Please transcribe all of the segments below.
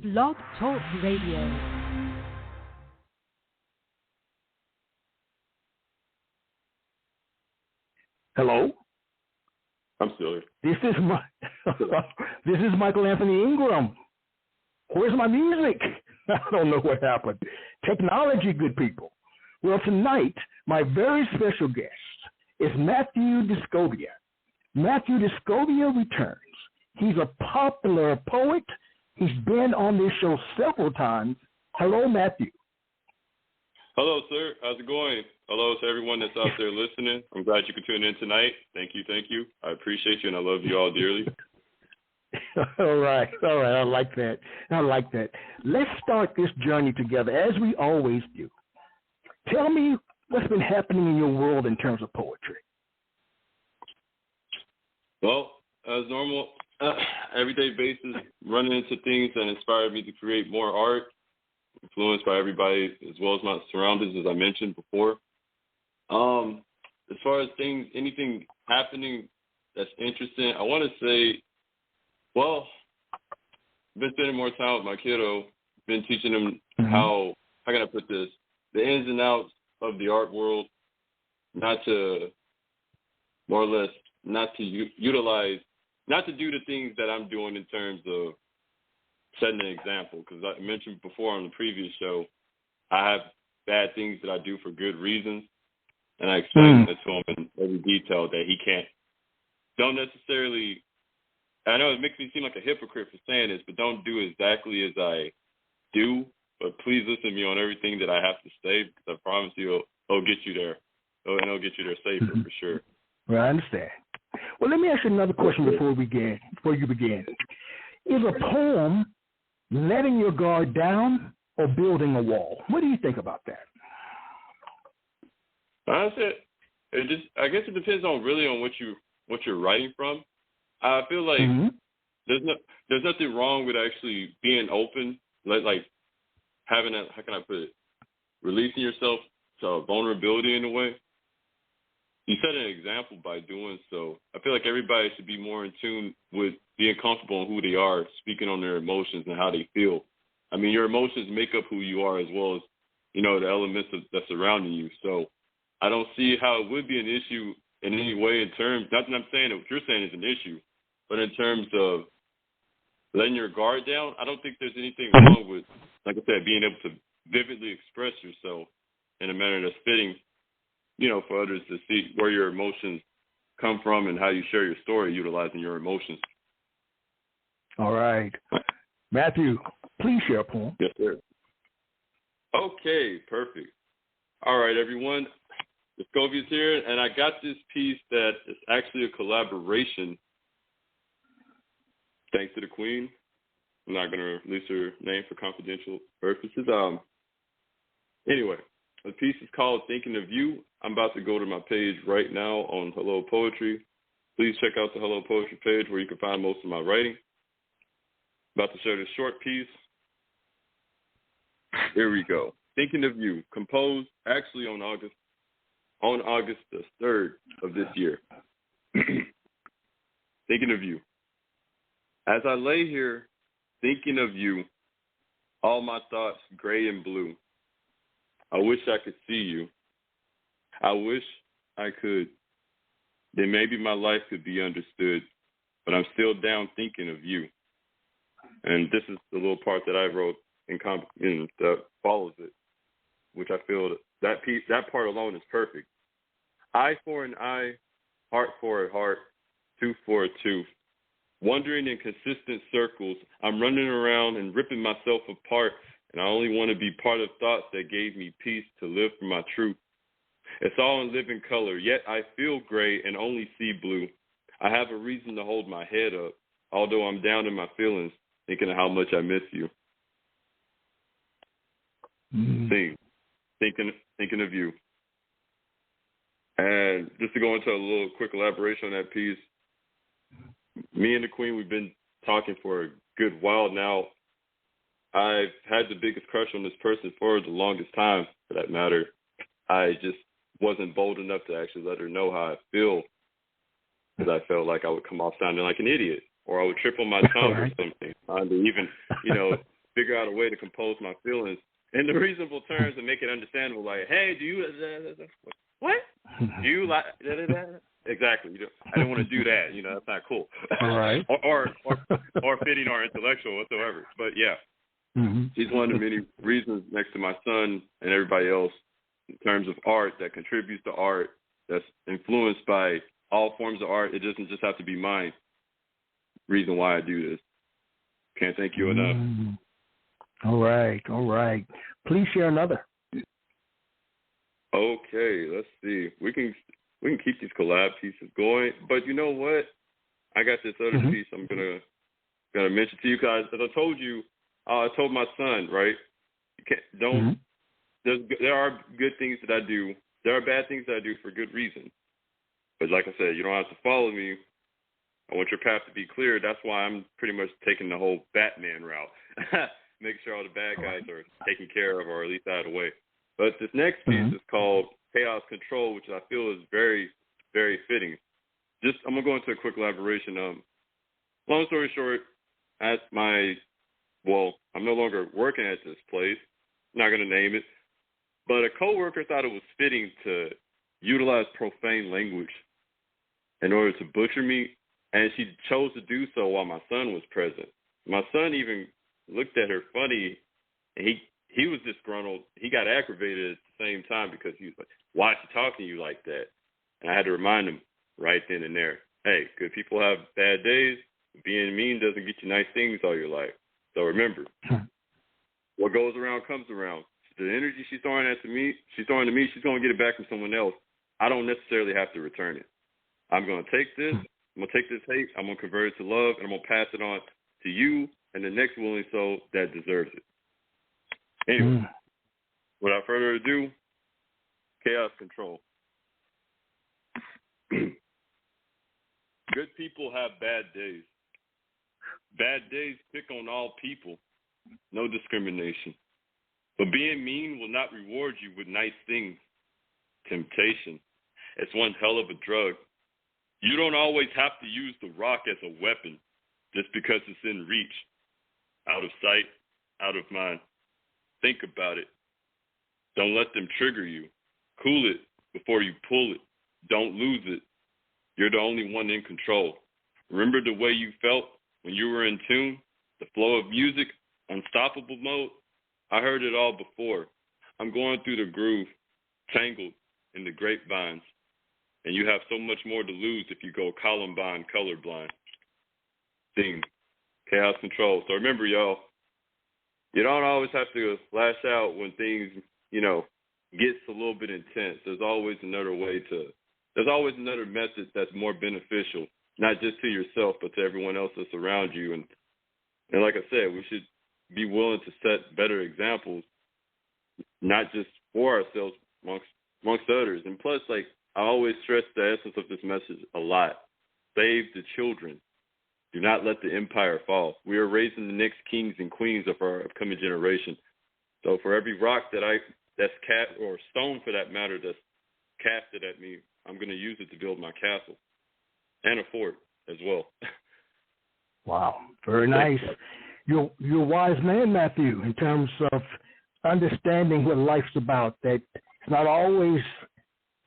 Blog Talk Radio. Hello? I'm still here. This is Michael Anthony Ingram. Where's my music? I don't know what happened. Technology, good people. Well, tonight, my very special guest is Matthew Descovia. Matthew Descovia returns. He's a popular poet. He's been on this show several times. Hello, Matthew. Hello, sir. How's it going? Hello to everyone that's out there listening. I'm glad you could tune in tonight. Thank you. I appreciate you, and I love you all dearly. All right. I like that. Let's start this journey together, as we always do. Tell me what's been happening in your world in terms of poetry. Well, as normal, everyday basis, running into things that inspire me to create more art, influenced by everybody as well as my surroundings, as I mentioned before. As far as anything happening that's interesting, I want to say, well, I've been spending more time with my kiddo, been teaching him how can I put this, the ins and outs of the art world, not to do the things that I'm doing in terms of setting an example, because I mentioned before on the previous show, I have bad things that I do for good reasons, and I explained that to him in every detail that he don't necessarily, I know it makes me seem like a hypocrite for saying this, but don't do exactly as I do, but please listen to me on everything that I have to say, because I promise you it'll get you there, and it'll get you there safer for sure. Well, I understand. Well, let me ask you another question before you begin. Is a poem letting your guard down or building a wall? What do you think about that? Honestly, I guess it depends on what you're writing from. I feel like there's nothing wrong with actually being open, like having how can I put it, releasing yourself to vulnerability in a way. You set an example by doing so. I feel like everybody should be more in tune with being comfortable in who they are, speaking on their emotions and how they feel. I mean, your emotions make up who you are as well as, the elements that's surrounding you. So I don't see how it would be an issue in any way in terms, not that I'm saying that what you're saying is an issue, but in terms of letting your guard down, I don't think there's anything wrong with, like I said, being able to vividly express yourself in a manner that's fitting, for others to see where your emotions come from and how you share your story utilizing your emotions. All right. Matthew, please share a poem. Yes, sir. Okay, perfect. All right, everyone. Descovia's here, and I got this piece that is actually a collaboration. Thanks to the Queen. I'm not going to release her name for confidential purposes. Anyway, the piece is called Thinking of You. I'm about to go to my page right now on Hello Poetry. Please check out the Hello Poetry page where you can find most of my writing. About to share this short piece. Here we go. Thinking of You, composed actually on August the 3rd of this year. Thinking of you. As I lay here thinking of you, all my thoughts gray and blue. I wish I could see you. I wish I could. Then maybe my life could be understood, but I'm still down thinking of you. And this is the little part that I wrote that follows it, which I feel that part alone is perfect. Eye for an eye, heart for a heart, tooth for a tooth. Wandering in consistent circles, I'm running around and ripping myself apart, and I only want to be part of thoughts that gave me peace to live for my truth. It's all in living color, yet I feel gray and only see blue. I have a reason to hold my head up, although I'm down in my feelings, thinking of how much I miss you. Thinking of you. And just to go into a little quick elaboration on that piece, me and the Queen, we've been talking for a good while now. I've had the biggest crush on this person for the longest time, for that matter. I just wasn't bold enough to actually let her know how I feel, because I felt like I would come off sounding like an idiot, or I would trip on my tongue or something, trying to even, figure out a way to compose my feelings in the reasonable terms and make it understandable. Like, hey, do you what? Do you like exactly? I didn't want to do that. That's not cool. All right. or fitting or intellectual whatsoever. But yeah, she's one of the many reasons next to my son and everybody else in terms of art that contributes to art, that's influenced by all forms of art. It doesn't just have to be mine. Reason why I do this. Can't thank you enough. All right. Please share another. Okay, let's see. We can keep these collab pieces going, but you know what? I got this other piece I'm gonna mention to you guys. As I told you, I told my son, right? There are good things that I do. There are bad things that I do for good reason. But like I said, you don't have to follow me. I want your path to be clear. That's why I'm pretty much taking the whole Batman route. Make sure all the bad guys are taken care of, or at least out of the way. But this next piece is called Chaos Control, which I feel is very, very fitting. I'm going to go into a quick elaboration. Long story short, I'm no longer working at this place. I'm not going to name it. But a coworker thought it was fitting to utilize profane language in order to butcher me, and she chose to do so while my son was present. My son even looked at her funny, and he was disgruntled. He got aggravated at the same time because he was like, why is she talking to you like that? And I had to remind him right then and there, hey, good people have bad days. Being mean doesn't get you nice things all your life. So remember, what goes around comes around. The energy she's throwing to me, she's going to get it back from someone else. I don't necessarily have to return it. I'm going to take this. I'm going to take this hate. I'm going to convert it to love, and I'm going to pass it on to you and the next willing soul that deserves it. Anyway, without further ado, Chaos Control. Good people have bad days. Bad days pick on all people. No discrimination. But being mean will not reward you with nice things. Temptation. It's one hell of a drug. You don't always have to use the rock as a weapon just because it's in reach. Out of sight, out of mind. Think about it. Don't let them trigger you. Cool it before you pull it. Don't lose it. You're the only one in control. Remember the way you felt when you were in tune? The flow of music, unstoppable mode? I heard it all before. I'm going through the groove, tangled in the grapevines. And you have so much more to lose if you go Columbine colorblind. Theme, Chaos Control. So remember, y'all, you don't always have to lash out when things, gets a little bit intense. There's always another method that's more beneficial, not just to yourself, but to everyone else that's around you. And like I said, we should be willing to set better examples, not just for ourselves, amongst others. And plus, I always stress the essence of this message a lot. Save the children. Do not let the empire fall. We are raising the next kings and queens of our upcoming generation. So for every rock that's cast, or stone for that matter, that's casted at me, I'm going to use it to build my castle and a fort as well. Wow, very nice. You're a wise man, Matthew, in terms of understanding what life's about. That it's not always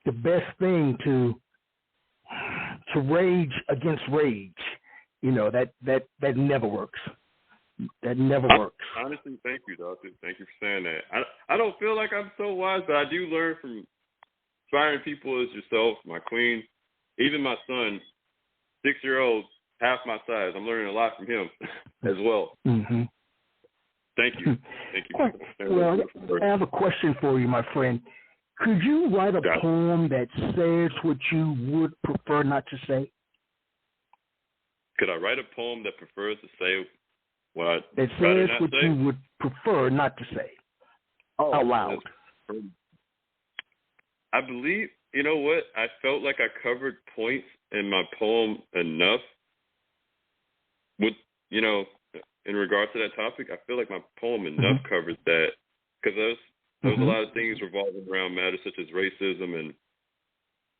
the best thing to rage against rage. That never works. That never works. Honestly, thank you, Doctor. Thank you for saying that. I don't feel like I'm so wise, but I do learn from inspiring people as yourself, my queen, even my son, 6-year-old, half my size. I'm learning a lot from him as well. Mm-hmm. Thank you. Thank you. Well, I have a question for you, my friend. Could you write a poem that says what you would prefer not to say? Could I write a poem that prefers to say what I'd that rather says not what say? you would prefer not to say out loud? I believe, you know what? I felt like I covered points in my poem enough with, in regard to that topic. I feel like my poem enough covered that, because there was a lot of things revolving around matters such as racism and,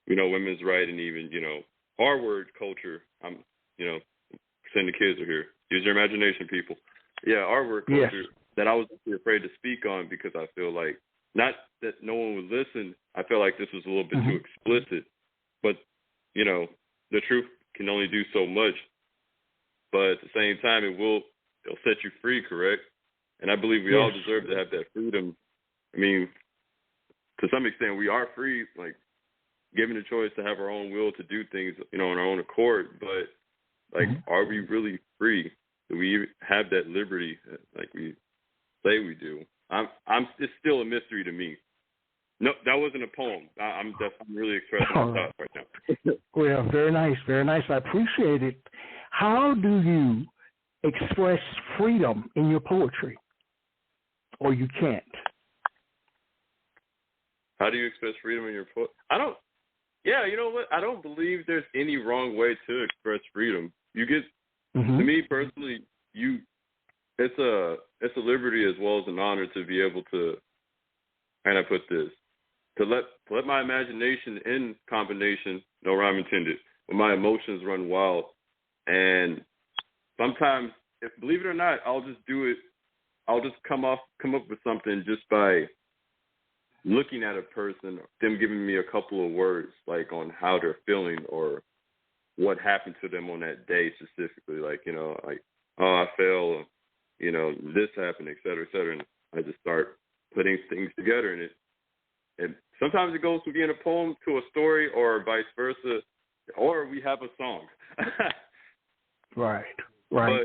women's rights, and even, R-word culture. I'm, saying the kids are here. Use your imagination, people. artwork culture that I was afraid to speak on because I feel like, not that no one would listen, I feel like this was a little bit too explicit, but, you know, the truth can only do so much, but at the same time, it'll set you free, correct? And I believe we all deserve to have that freedom. I mean, to some extent, we are free, like, given the choice to have our own will to do things, you know, on our own accord, but, like, are we really free? Do we have that liberty like we say we do? It's still a mystery to me. No, that wasn't a poem. I'm really expressing my thoughts right now. Well, very nice, very nice. I appreciate it. How do you express freedom in your poetry? Or you can't? How do you express freedom in your poetry? You know what? I don't believe there's any wrong way to express freedom. You get, to me personally, it's a liberty as well as an honor to be able to, how can I put this, to let my imagination in combination, no rhyme intended, when my emotions run wild. And sometimes, believe it or not, I'll just do it. I'll just come up with something just by looking at a person, them giving me a couple of words, like on how they're feeling or what happened to them on that day specifically. Like, you know, like, oh, I fell, you know, this happened, et cetera, et cetera. And I just start putting things together in it. And sometimes it goes from being a poem to a story or vice versa, or we have a song. Right. Well,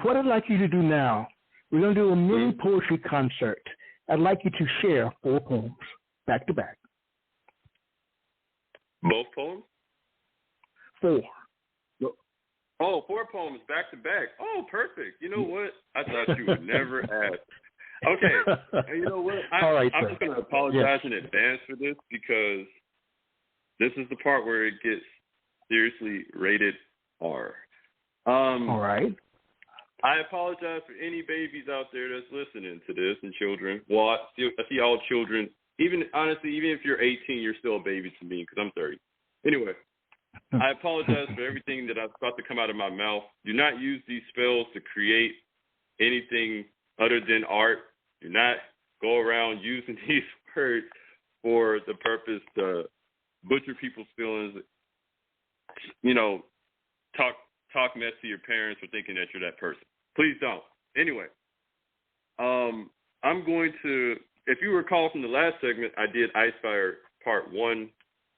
what I'd like you to do now, we're going to do a mini poetry concert. I'd like you to share 4 poems back to back. Both poems? 4. Oh, 4 poems back to back. Oh, perfect. You know what? I thought you would never ask. Okay. And you know what? I'm just going to apologize in advance for this because this is the part where it gets seriously rated R. All right. I apologize for any babies out there that's listening to this and children. Well, I see all children. Even if you're 18, you're still a baby to me because I'm 30. Anyway, I apologize for everything that I'm about to come out of my mouth. Do not use these spells to create anything other than art. Do not go around using these words for the purpose to butcher people's feelings. You know, talk mess to your parents for thinking that you're that person. Please don't. Anyway, I'm going to, if you recall from the last segment, I did Icefire Part 1,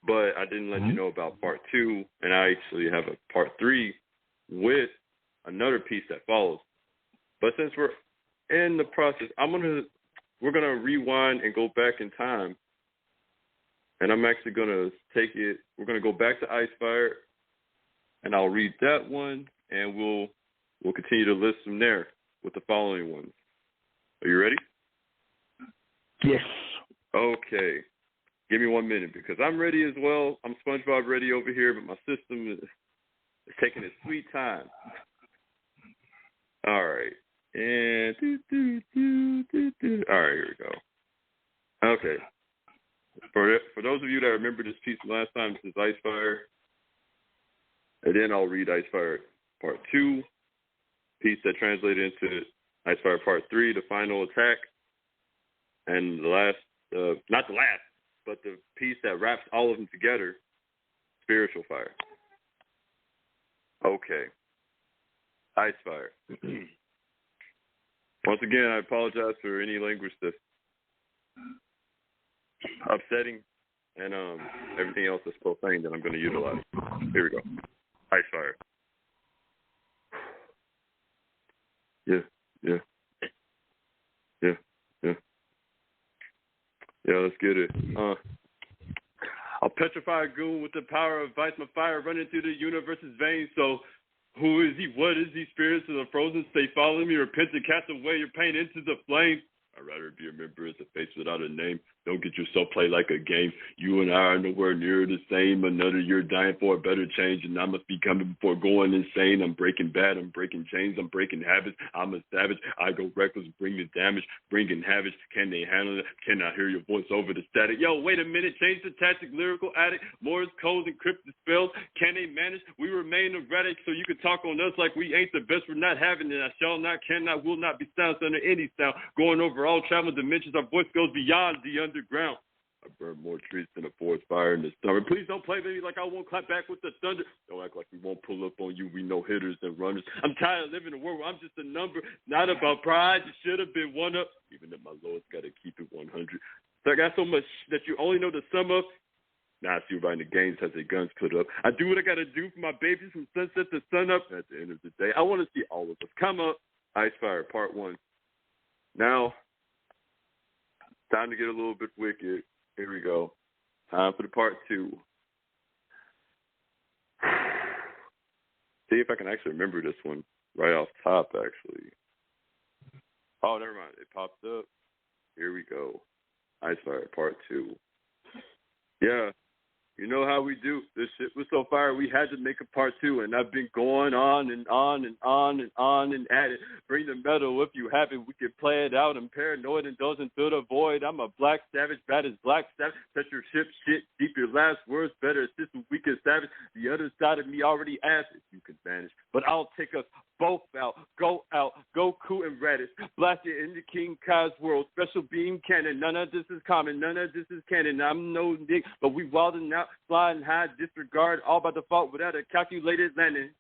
but I didn't let you know about Part 2, and I actually have a Part 3 with another piece that follows. But since we're in the process, we're gonna rewind and go back in time, and I'm actually gonna we're gonna go back to Icefire, and I'll read that one, and we'll continue to list from there with the following ones. Are you ready? Yes. Okay. Give me 1 minute because I'm ready as well. I'm SpongeBob ready over here, but my system is taking its sweet time. All right. And all right, here we go. Okay. For those of you that remember this piece last time, this is Icefire. And then I'll read Icefire Part 2, piece that translated into Icefire Part 3, the final attack. And the last, not the last, but the piece that wraps all of them together, Spiritual Fire. Okay. Icefire. Once again, I apologize for any language that's upsetting and everything else that's profane that I'm going to utilize. Here we go. Icefire. Yeah. Yeah, let's get it. I'll petrify a goon with the power of vice, my fire running through the universe's veins. So who is he? What is he? Spirits of the frozen state, follow me, repent and cast away your pain into the flames. I'd rather be remembered as a face without a name. Don't get yourself played like a game. You and I are nowhere near the same. Another year dying for a better change, and I must be coming before going insane. I'm breaking bad, I'm breaking chains, I'm breaking habits. I'm a savage. I go reckless, bring the damage, bringing habits. Can they handle it? Can I hear your voice over the static? Yo, wait a minute, change the tactic, lyrical addict. Morse codes, encrypted spells. Can they manage? We remain erratic, so you can talk on us like we ain't the best. We're not having it. I shall not, cannot, will not be silenced under any sound. Going over all travel dimensions, our voice goes beyond the underground. I burn more trees than a forest fire in the summer. Please don't play baby like I won't clap back with the thunder. Don't act like we won't pull up on you. We know hitters and runners. I'm tired of living in a world where I'm just a number. Not about pride. You should have been one up. Even if my lowest got to keep it 100. So I got so much that you only know the sum of. Now I see everybody in the games has their guns put up. I do what I got to do for my babies from sunset to sun up. At the end of the day, I want to see all of us come up. Ice Fire, Part 1. Now, time to get a little bit wicked. Here we go. Time for the Part 2. See if I can actually remember this one right off top, actually. Oh, never mind. It popped up. Here we go. Ice Fire, Part 2. Yeah. You know how we do. This shit was so fire, we had to make a part 2, and I've been going on and on and on and on and at it. Bring the metal if you have it. We can play it out. I'm paranoid and doesn't fill the void. I'm a black savage, bad as black savage. Touch your ship, shit, deep your last words, better assist with weak as savage. The other side of me already asked if you can vanish, but I'll take us both out, Goku and Redis, blast it into King Kai's world, special beam cannon, none of this is common, none of this is canon, I'm no dick, but we wildin' out, flying high, disregard, all by default without a calculated landing,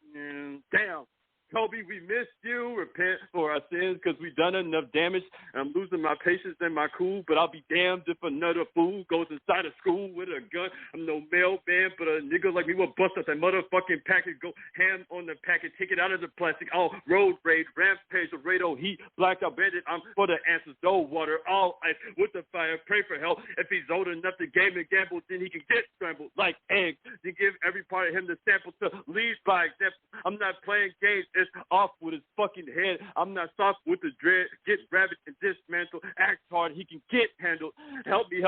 damn. Kobe, we missed you. Repent for our sins because we've done enough damage. I'm losing my patience and my cool, but I'll be damned if another fool goes inside of school with a gun. I'm no mailman, but a nigga like me will bust up that motherfucking package, go ham on the package, take it out of the plastic, all road rage, rampage, Laredo heat, blacked out bandit. I'm for the answers, no water, all ice with the fire. Pray for help. If he's old enough to game and gamble, then he can get scrambled like eggs. Then give every part of him the sample to lead by example. I'm not playing games. It's off with his fucking head. I'm not soft with the dread. Get ravaged and dismantle. Act hard. He can get handled. Help me.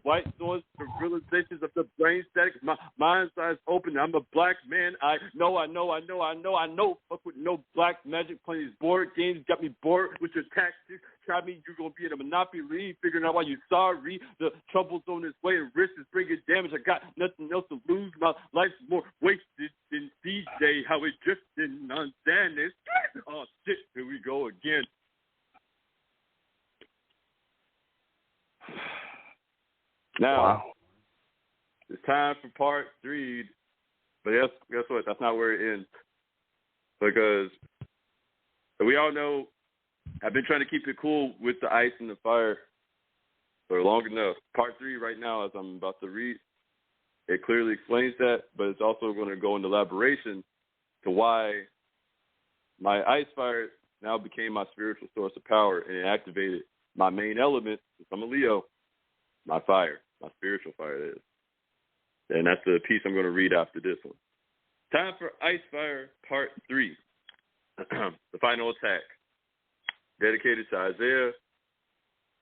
White noise for realizations of the brain static. My mind's eyes open. I'm a black man. I know. Fuck with no black magic. Playing these board games got me bored with your tactics. Try me, you're gonna be in a monopoly. Figuring out why you sorry. The trouble's on its way. The risk is bringing damage. I got nothing else to lose. My life's more wasted than DJ. How it drifting on Dennis. Oh shit, here we go again. Now, wow. It's time for part 3. But guess what? That's not where it ends. Because we all know I've been trying to keep it cool with the ice and the fire for long enough. Part 3 right now, as I'm about to read, it clearly explains that, but it's also going to go into elaboration to why my ice fire now became my spiritual source of power, and it activated my main element, since I'm a Leo, my fire, my spiritual fire it is. And that's the piece I'm going to read after this one. Time for Ice Fire Part 3, the final attack. Dedicated to Isaiah,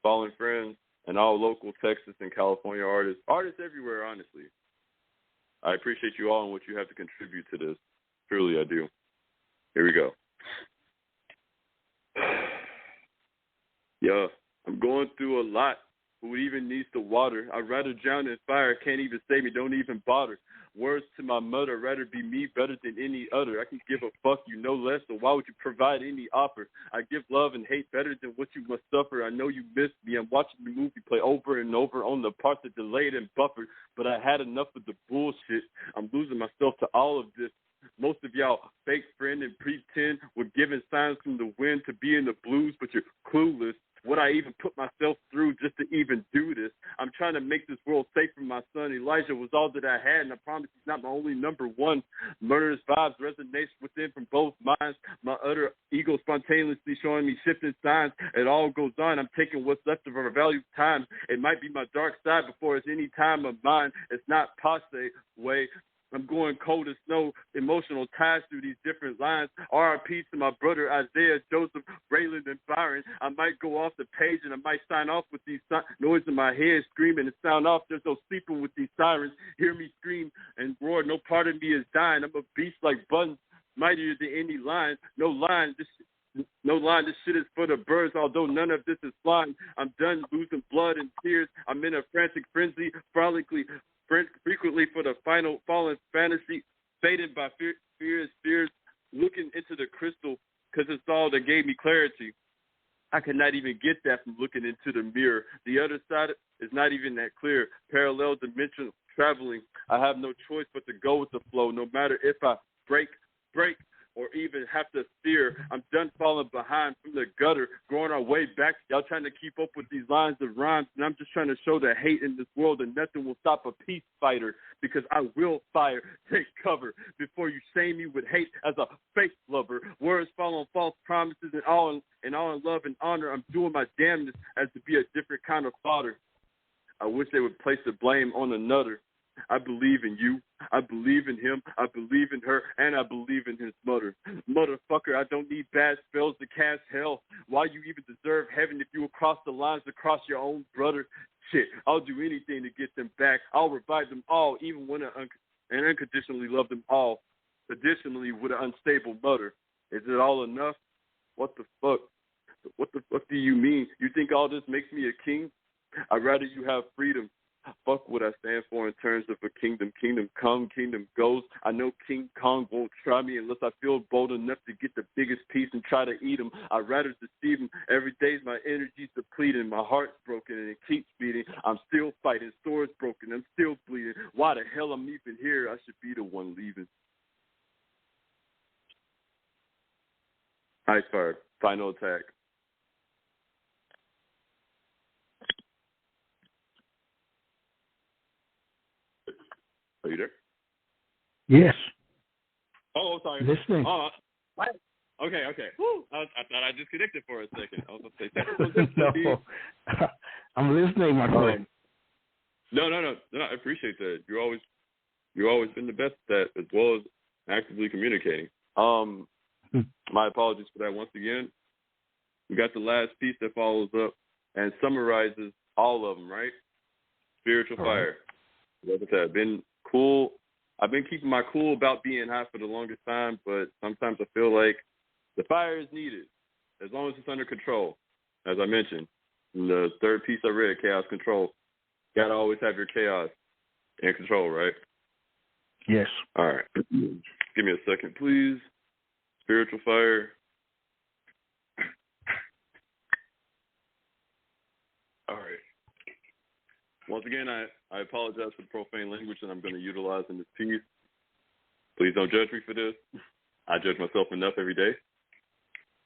fallen friends, and all local Texas and California artists everywhere, honestly. I appreciate you all and what you have to contribute to this. Truly, I do. Here we go. Yeah, I'm going through a lot. Who even needs the water? I'd rather drown in fire. Can't even save me. Don't even bother. Words to my mother. Rather be me better than any other. I can give a fuck you no less. So why would you provide any offer? I give love and hate better than what you must suffer. I know you missed me. I'm watching the movie play over and over on the parts that delayed and buffered. But I had enough of the bullshit. I'm losing myself to all of this. Most of y'all fake friend and pretend were given signs from the wind to be in the blues, but you're clueless. What I even put myself through just to even do this. I'm trying to make this world safe for my son. Elijah was all that I had, and I promise he's not my only number one. Murderous vibes resonate within from both minds. My utter ego spontaneously showing me shifting signs. It all goes on. I'm taking what's left of our valued time. It might be my dark side before it's any time of mine. It's not passe way. I'm going cold as snow, emotional ties through these different lines. R.I.P. to my brother Isaiah, Joseph, Raylan, and Byron. I might go off the page and I might sign off with these noise in my head, screaming and sound off. There's no sleeping with these sirens. Hear me scream and roar. No part of me is dying. I'm a beast like buttons, mightier than any lion. No line, this shit is for the birds, although none of this is flying. I'm done losing blood and tears. I'm in a frantic frenzy, frequently for the final fallen fantasy, faded by fears, looking into the crystal, because it's all that gave me clarity. I could not even get that from looking into the mirror. The other side is not even that clear. Parallel dimension traveling. I have no choice but to go with the flow, no matter if I break, or even have to steer. I'm done falling behind from the gutter, growing our way back. Y'all trying to keep up with these lines of rhymes, and I'm just trying to show the hate in this world, and nothing will stop a peace fighter, because I will fire, take cover, before you shame me with hate as a fake lover. Words fall on false promises, and all in love and honor, I'm doing my damnness as to be a different kind of father. I wish they would place the blame on another. I believe in you, I believe in him, I believe in her, and I believe in his mother. Motherfucker, I don't need bad spells to cast hell. Why you even deserve heaven if you will cross the lines across your own brother? Shit, I'll do anything to get them back. I'll revive them all, even when and unconditionally love them all. Additionally, with an unstable mother. Is it all enough? What the fuck? What the fuck do you mean? You think all this makes me a king? I'd rather you have freedom. Fuck what I stand for in terms of a kingdom. Kingdom come, kingdom goes. I know King Kong won't try me unless I feel bold enough to get the biggest piece and try to eat him. I'd rather deceive him. Every day's my energy's depleting. My heart's broken and it keeps beating. I'm still fighting. Sword's broken. I'm still bleeding. Why the hell I'm even here? I should be the one leaving. Icefire. Final attack. Are you there? Yes. Oh, sorry. Listening. What? Okay. Woo. I thought I disconnected for a second. I was going to say that. No, I'm listening, my friend. No. I appreciate that. You've always been the best at that, as well as actively communicating. My apologies for that once again. We got the last piece that follows up and summarizes all of them, right? Spiritual fire. Like I said, I've been cool. I've been keeping my cool about being hot for the longest time, but sometimes I feel like the fire is needed as long as it's under control. As I mentioned in the third piece I read, Chaos Control. You gotta always have your chaos in control, right? Yes. All right. Give me a second, please. Spiritual fire. All right. Once again, I apologize for the profane language that I'm going to utilize in this piece. Please don't judge me for this. I judge myself enough every day.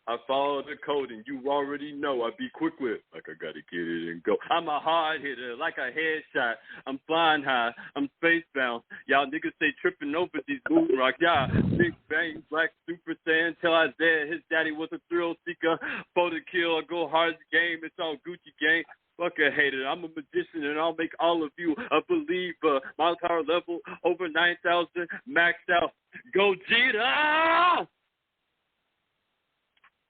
I follow the code, and you already know I be quick with, like I got to get it and go. I'm a hard hitter, like a headshot. I'm flying high. I'm spacebound. Y'all niggas stay tripping over these moon rocks. Yeah, big bang, black super saiyan. Tell Isaiah his daddy was a thrill seeker. For the kill, I go hard as the game. It's all Gucci gang. Fuck a hater. I'm a magician, and I'll make all of you a believer. My power level over 9,000, maxed out. Go Jeter!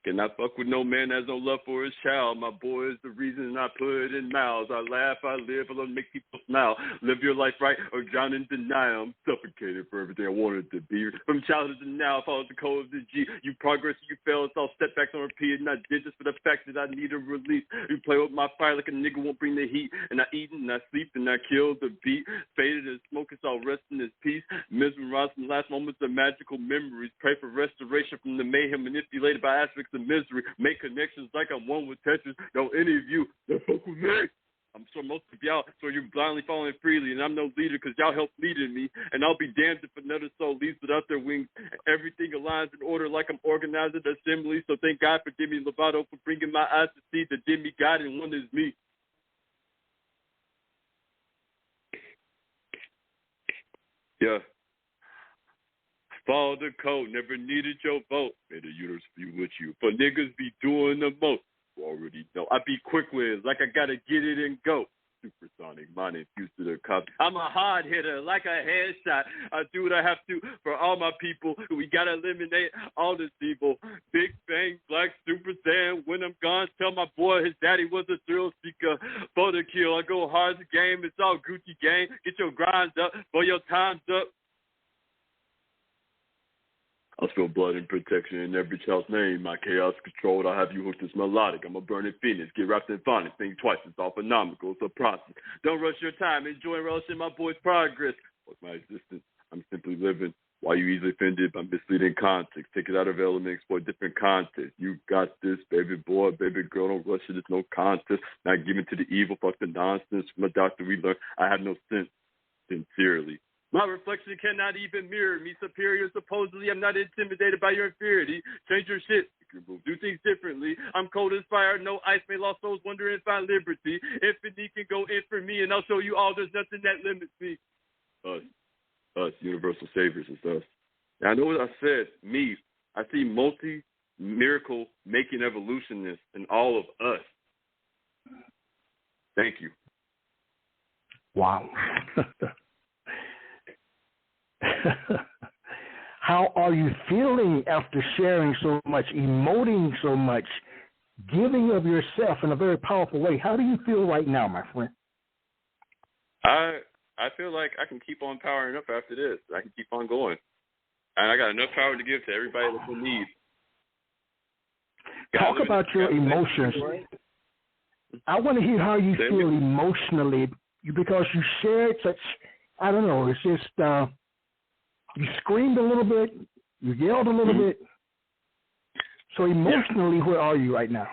Cannot fuck with no man that has no love for his child. My boy is the reason I put in mouths. I laugh, I live, I make people smile. Live your life right or drown in denial. I'm suffocated for everything I wanted to be. From childhood to now, I follow the code of the G. You progress, you fail, it's all setbacks on repeat. And I did this for the fact that I need a release. You play with my fire like a nigga won't bring the heat. And I eat and I sleep and I kill the beat. Faded and smoke, it's all rest in his peace. Mesmerized from the last moments of magical memories. Pray for restoration from the mayhem manipulated by aspects of misery. Make connections like I'm one with Tetris. Don't any of you that fuck with me. I'm sure most of y'all, so you're blindly following freely, and I'm no leader because y'all help leading me, and I'll be damned if another soul leaves without their wings. Everything aligns in order like I'm organizing assembly, so thank God for Demi Lovato for bringing my eyes to see the demigod, and one is me. Yeah. Follow the code, never needed your vote. May the universe be with you. But niggas be doing the most. You already know. I be quick with it, like I gotta get it and go. Supersonic. supersonic, mind infused to the cops. I'm a hard hitter, like a headshot. I do what I have to for all my people. We gotta eliminate all this evil. Big Bang, Black Super Saiyan. When I'm gone, tell my boy his daddy was a thrill seeker. For the kill, I go hard as the game. It's all Gucci gang. Get your grinds up, for your time's up. I'll spill blood and protection in every child's name. My chaos controlled. I'll have you hooked as melodic. I'm a burning phoenix. Get wrapped in phonics. Think twice. It's all phenomenal. It's a process. Don't rush your time. Enjoy and relish in my boy's progress. What's my existence? I'm simply living. Why you easily offended by misleading context? Take it out of element, exploit different context. You got this, baby boy, baby girl. Don't rush it. There's no contest. Not given to the evil. Fuck the nonsense. From a doctor we learned I have no sense. Sincerely. My reflection cannot even mirror me. Superior, supposedly, I'm not intimidated by your inferiority. Change your shit. Do things differently. I'm cold as fire. No ice may lost souls wondering if find liberty. Infinity can go in for me, and I'll show you all. There's nothing that limits me. Us, universal saviors, it's us. Now, I know what I said. Me, I see multi-miracle making evolutionists in all of us. Thank you. Wow. How are you feeling after sharing so much, emoting so much, giving of yourself in a very powerful way? How do you feel right now, my friend? I feel like I can keep on powering up after this. I can keep on going. And I got enough power to give to everybody that's in need. Talk about your emotions. I want to hear how you feel emotionally, because you shared such, I don't know, it's just, you screamed a little bit, you yelled a little bit. So emotionally, where are you right now?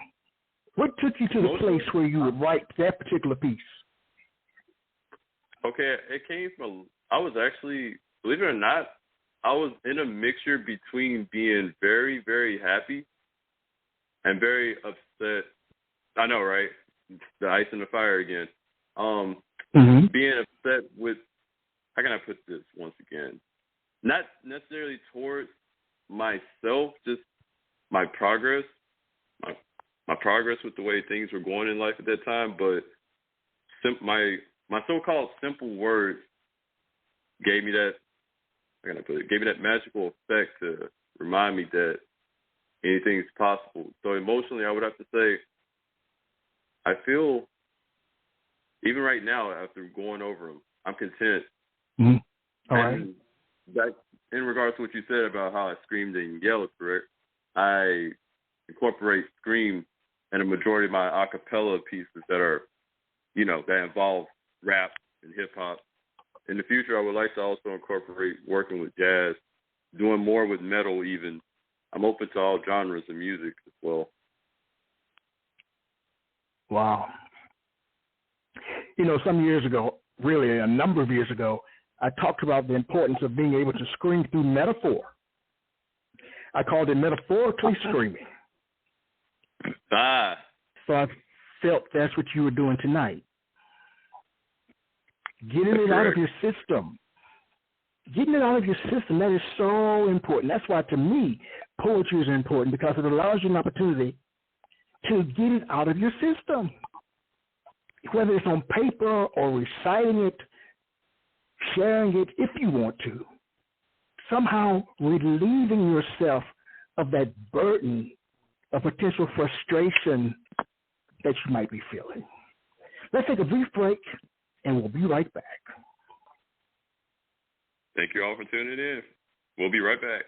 What took you to the place where you would write that particular piece? Okay, it came from, I was actually, believe it or not, I was in a mixture between being very, very happy and very upset. I know, right? The ice in the fire again. Being upset with, how can I put this once again? Not necessarily towards myself, just my progress, my progress with the way things were going in life at that time, but my so-called simple words gave me that, how can I put it, gave me that magical effect to remind me that anything is possible. So emotionally, I would have to say, I feel, even right now, after going over them, I'm content. All right. That, in regards to what you said about how I screamed and yelled, correct? I incorporate scream in a majority of my a cappella pieces that are, that involve rap and hip hop. In the future, I would like to also incorporate working with jazz, doing more with metal even. I'm open to all genres of music as well. Wow. Some years ago, really a number of years ago, I talked about the importance of being able to scream through metaphor. I called it metaphorically screaming. So I felt that's what you were doing tonight. Getting it out of your system. Getting it out of your system, that is so important. That's why, to me, poetry is important, because it allows you an opportunity to get it out of your system. Whether it's on paper or reciting it, sharing it if you want to, somehow relieving yourself of that burden of potential frustration that you might be feeling. Let's take a brief break, and we'll be right back. Thank you all for tuning in. We'll be right back.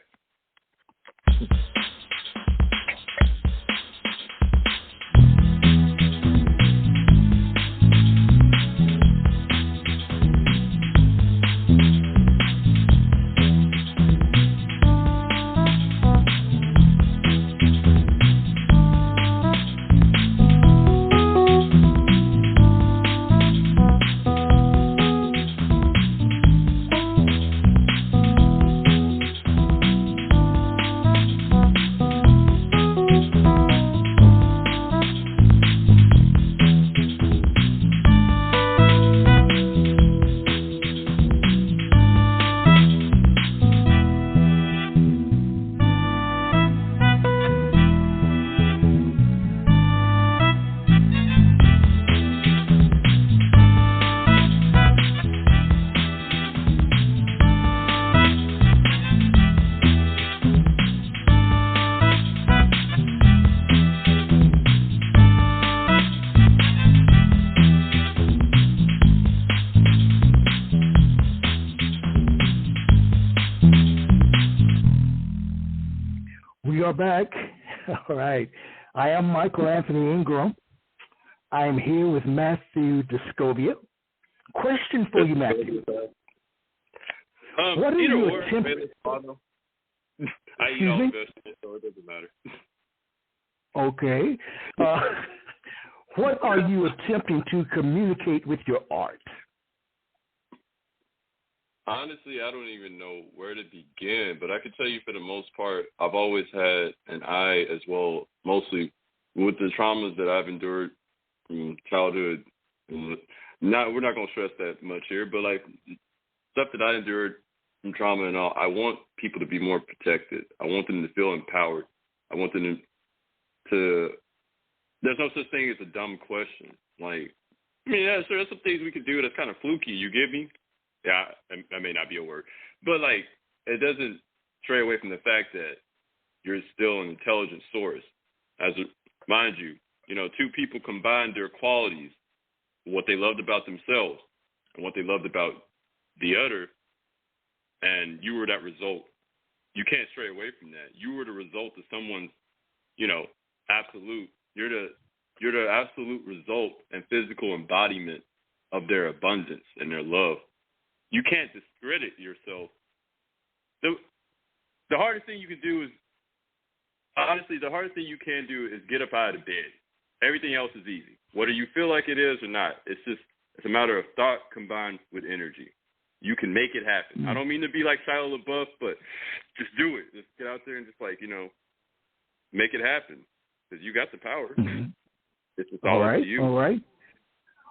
are back. All right. I am Michael Anthony Ingram. I am here with Matthew Descovia. Question for you, Matthew. What are you attempting? I eat all vegetables, so it doesn't matter. Okay. What are you attempting to communicate with your art? Honestly, I don't even know where to begin, but I can tell you for the most part, I've always had an eye as well, mostly with the traumas that I've endured from childhood. We're not going to stress that much here, but like stuff that I endured from trauma and all, I want people to be more protected. I want them to feel empowered. I want them to there's no such thing as a dumb question. Like, I mean, yeah, sure, there's some things we can do that's kind of fluky. You get me? Yeah, that may not be a word. But, like, it doesn't stray away from the fact that you're still an intelligent source. Mind you, two people combined their qualities, what they loved about themselves and what they loved about the other, and you were that result. You can't stray away from that. You were the result of someone's, absolute. You're the absolute result and physical embodiment of their abundance and their love. You can't discredit yourself. The hardest thing you can do is, honestly, the hardest thing you can do is get up out of bed. Everything else is easy. Whether you feel like it is or not, it's a matter of thought combined with energy. You can make it happen. Mm-hmm. I don't mean to be like Shia LaBeouf, but just do it. Just get out there and just make it happen. Because you got the power. Mm-hmm. It's just all up to you. All right.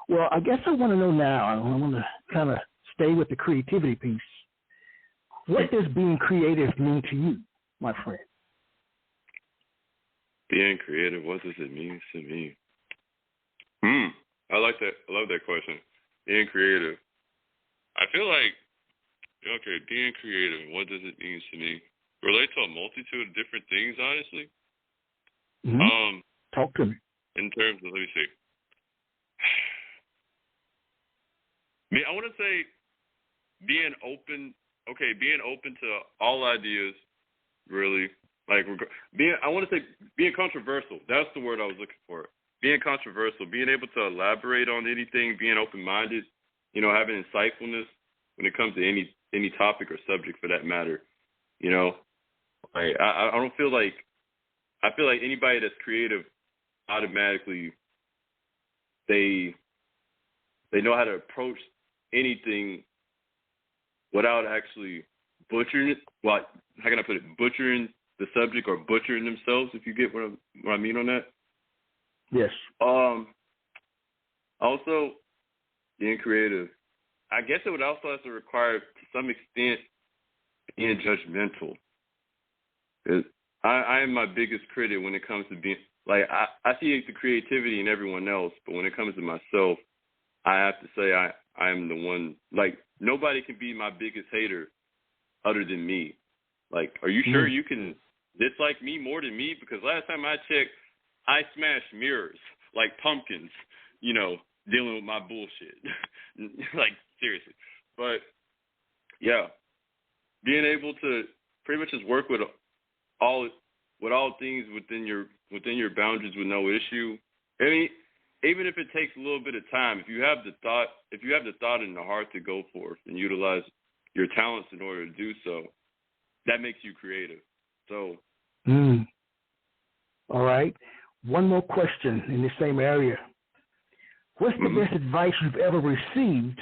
Well, I guess I want to know now. I want to kind of stay with the creativity piece. What does being creative mean to you, my friend? Being creative, what does it mean to me? I like that. I love that question. Being creative. I feel like, being creative, what does it mean to me? Relate to a multitude of different things, honestly. Mm-hmm. Talk to me. In terms of, let me see. I want to say being open to all ideas, really. I want to say being controversial. That's the word I was looking for. Being controversial, being able to elaborate on anything, being open-minded, having insightfulness when it comes to any topic or subject for that matter. I don't feel like, I feel like anybody that's creative, automatically, they know how to approach anything without actually butchering it. Well, how can I put it? Butchering the subject or butchering themselves, if you get what I mean on that. Yes. Also, being creative, I guess it would also have to require, to some extent, being judgmental. I am my biggest critic when it comes to being, I see the creativity in everyone else, but when it comes to myself, I have to say I am the one, nobody can be my biggest hater other than me. Are you sure you can dislike me more than me? Because last time I checked, I smashed mirrors like pumpkins, dealing with my bullshit. Seriously. But, yeah, being able to pretty much just work with all things within your boundaries with no issue. I mean, even if it takes a little bit of time, if you have the thought and the heart to go forth and utilize your talents in order to do so, that makes you creative. So. All right. One more question in the same area. What's the best advice you've ever received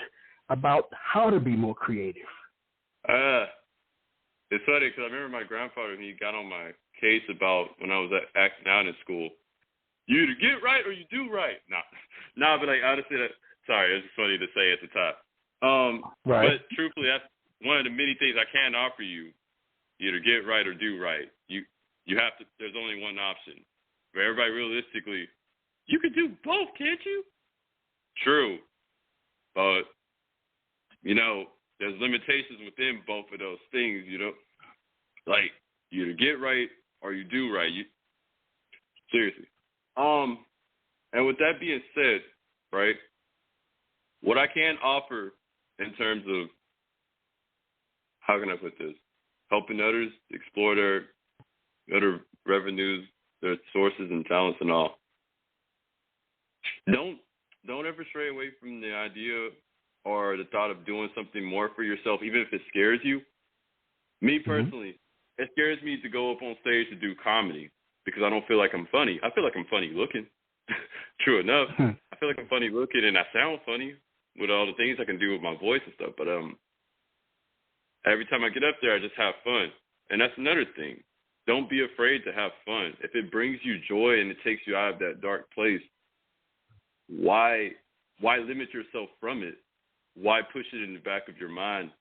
about how to be more creative? It's funny because I remember my grandfather, he got on my case about when I was acting out in school. You either get right or you do right. Nah, but honestly, it's just funny to say at the top. Right. But truthfully, that's one of the many things I can offer you. You either get right or do right. You have to. There's only one option. For everybody, realistically, you can do both, can't you? True, but there's limitations within both of those things. You either get right or you do right. Seriously. And with that being said, right, what I can offer in terms of, how can I put this, helping others explore their revenues, their sources and talents and all. Don't ever stray away from the idea or the thought of doing something more for yourself, even if it scares you. Me personally, it scares me to go up on stage to do comedy because I don't feel like I'm funny. I feel like I'm funny looking. True enough. I feel like I'm funny looking and I sound funny with all the things I can do with my voice and stuff. But every time I get up there, I just have fun. And that's another thing. Don't be afraid to have fun. If it brings you joy and it takes you out of that dark place, why limit yourself from it? Why push it in the back of your mind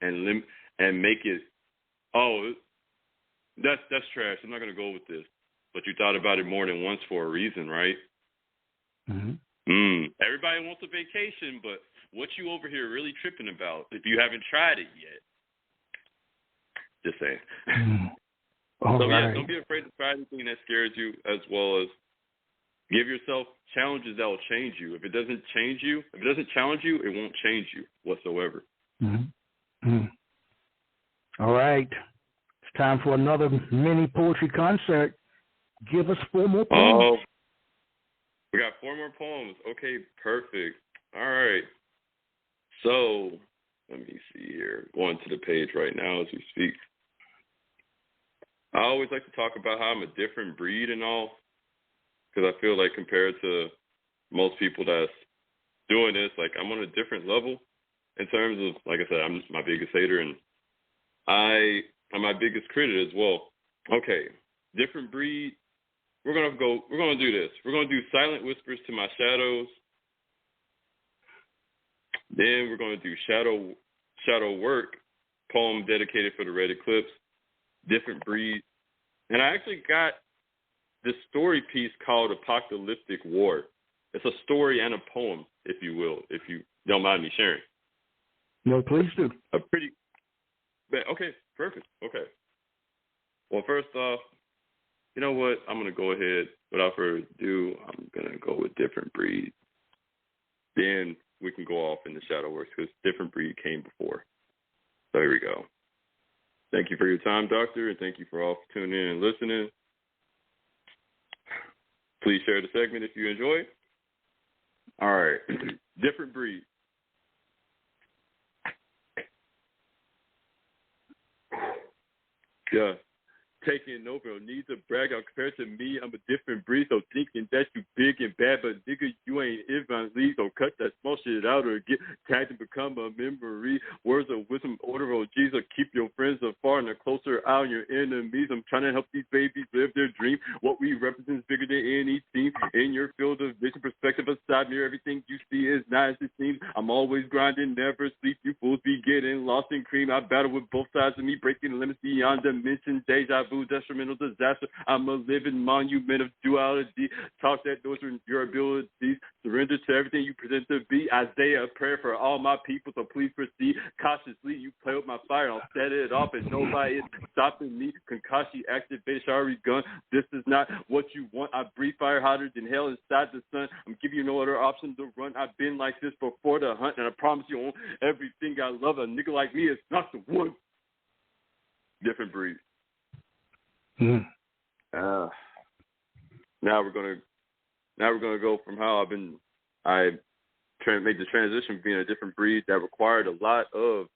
and make it, oh, that's trash. I'm not going to go with this. But you thought about it more than once for a reason, right? Everybody wants a vacation, but what you over here really tripping about if you haven't tried it yet? Just saying. Right. Don't be afraid to try anything that scares you, as well as give yourself challenges that will change you. If it doesn't challenge you, it won't change you whatsoever. All right. It's time for another mini poetry concert. Give us 4 more poems. Oh, we got 4 more poems. Okay, perfect. All right. So, let me see here. Going to the page right now as we speak. I always like to talk about how I'm a different breed and all, because I feel like compared to most people that's doing this, like I'm on a different level in terms of, like I said, I'm my biggest hater and I'm my biggest critic as well. Okay, different breed. We're gonna do this. We're gonna do Silent Whispers to My Shadows. Then we're gonna do Shadow Work, poem dedicated for the Red Eclipse. Different breed. And I actually got this story piece called Apocalyptic War. It's a story and a poem, if you will, if you don't mind me sharing. No, please do. Okay, perfect. Okay. Well, first off, you know what? I'm going to go ahead, without further ado, I'm going to go with Different Breed. Then we can go off in the Shadow Works, because Different Breed came before. So here we go. Thank you for your time, Doctor, and thank you for all for tuning in and listening. Please share the segment if you enjoy it. All right. Different Breed. Yeah. Taking over, need to brag out compared to me. I'm a different breed, so thinking that you big and bad, but nigga, you ain't Ivan Lee, so cut that small shit out or get tagged and become a memory. Words of wisdom, order of Jesus, keep your friends afar and they're closer out on your enemies. I'm trying to help these babies live their dream. What we represent is bigger than any team. In your field of vision, perspective aside, near everything you see is not as it seems. I'm always grinding, never sleep. You fools be getting lost in cream. I battle with both sides of me, breaking limits beyond dimension. Deja vu, detrimental disaster. I'm a living monument of duality. Talk that those are your abilities. Surrender to everything you present to be. Isaiah, a prayer for all my people, so please proceed. Cautiously, you play with my fire. I'll set it off, and nobody is stopping me. Conkashi, activate, Shari gun. This is not what you want. I breathe fire hotter than hell inside the sun. I'm giving you no other option to run. I've been like this before the hunt, and I promise you on everything I love. A nigga like me is not the one. Different breed. Now we're gonna go from how I made the transition from being a different breed that required a lot of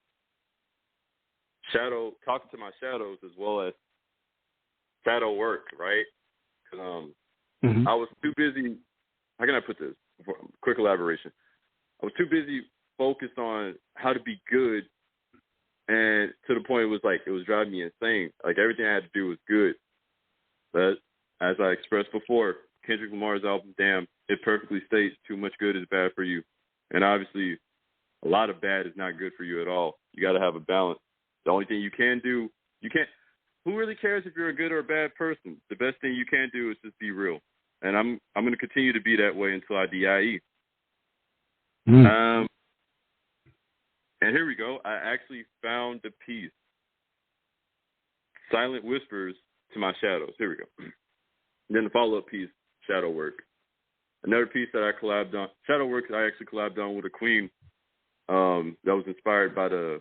talking to my shadows as well as shadow work, right? Because I was too busy. How can I put this? Quick elaboration. I was too busy focused on how to be good, and to the point it was driving me insane. Like everything I had to do was good. But as I expressed before, Kendrick Lamar's album, Damn, it perfectly states too much good is bad for you. And obviously, a lot of bad is not good for you at all. You got to have a balance. The only thing you can do, who really cares if you're a good or a bad person? The best thing you can do is just be real. And I'm going to continue to be that way until I DIE. And here we go. I actually found the piece, Silent Whispers to My Shadows. Here we go. And then the follow-up piece, Shadow Work. Another piece that I collabed on, Shadow Work, I actually collabed on with a queen that was inspired by the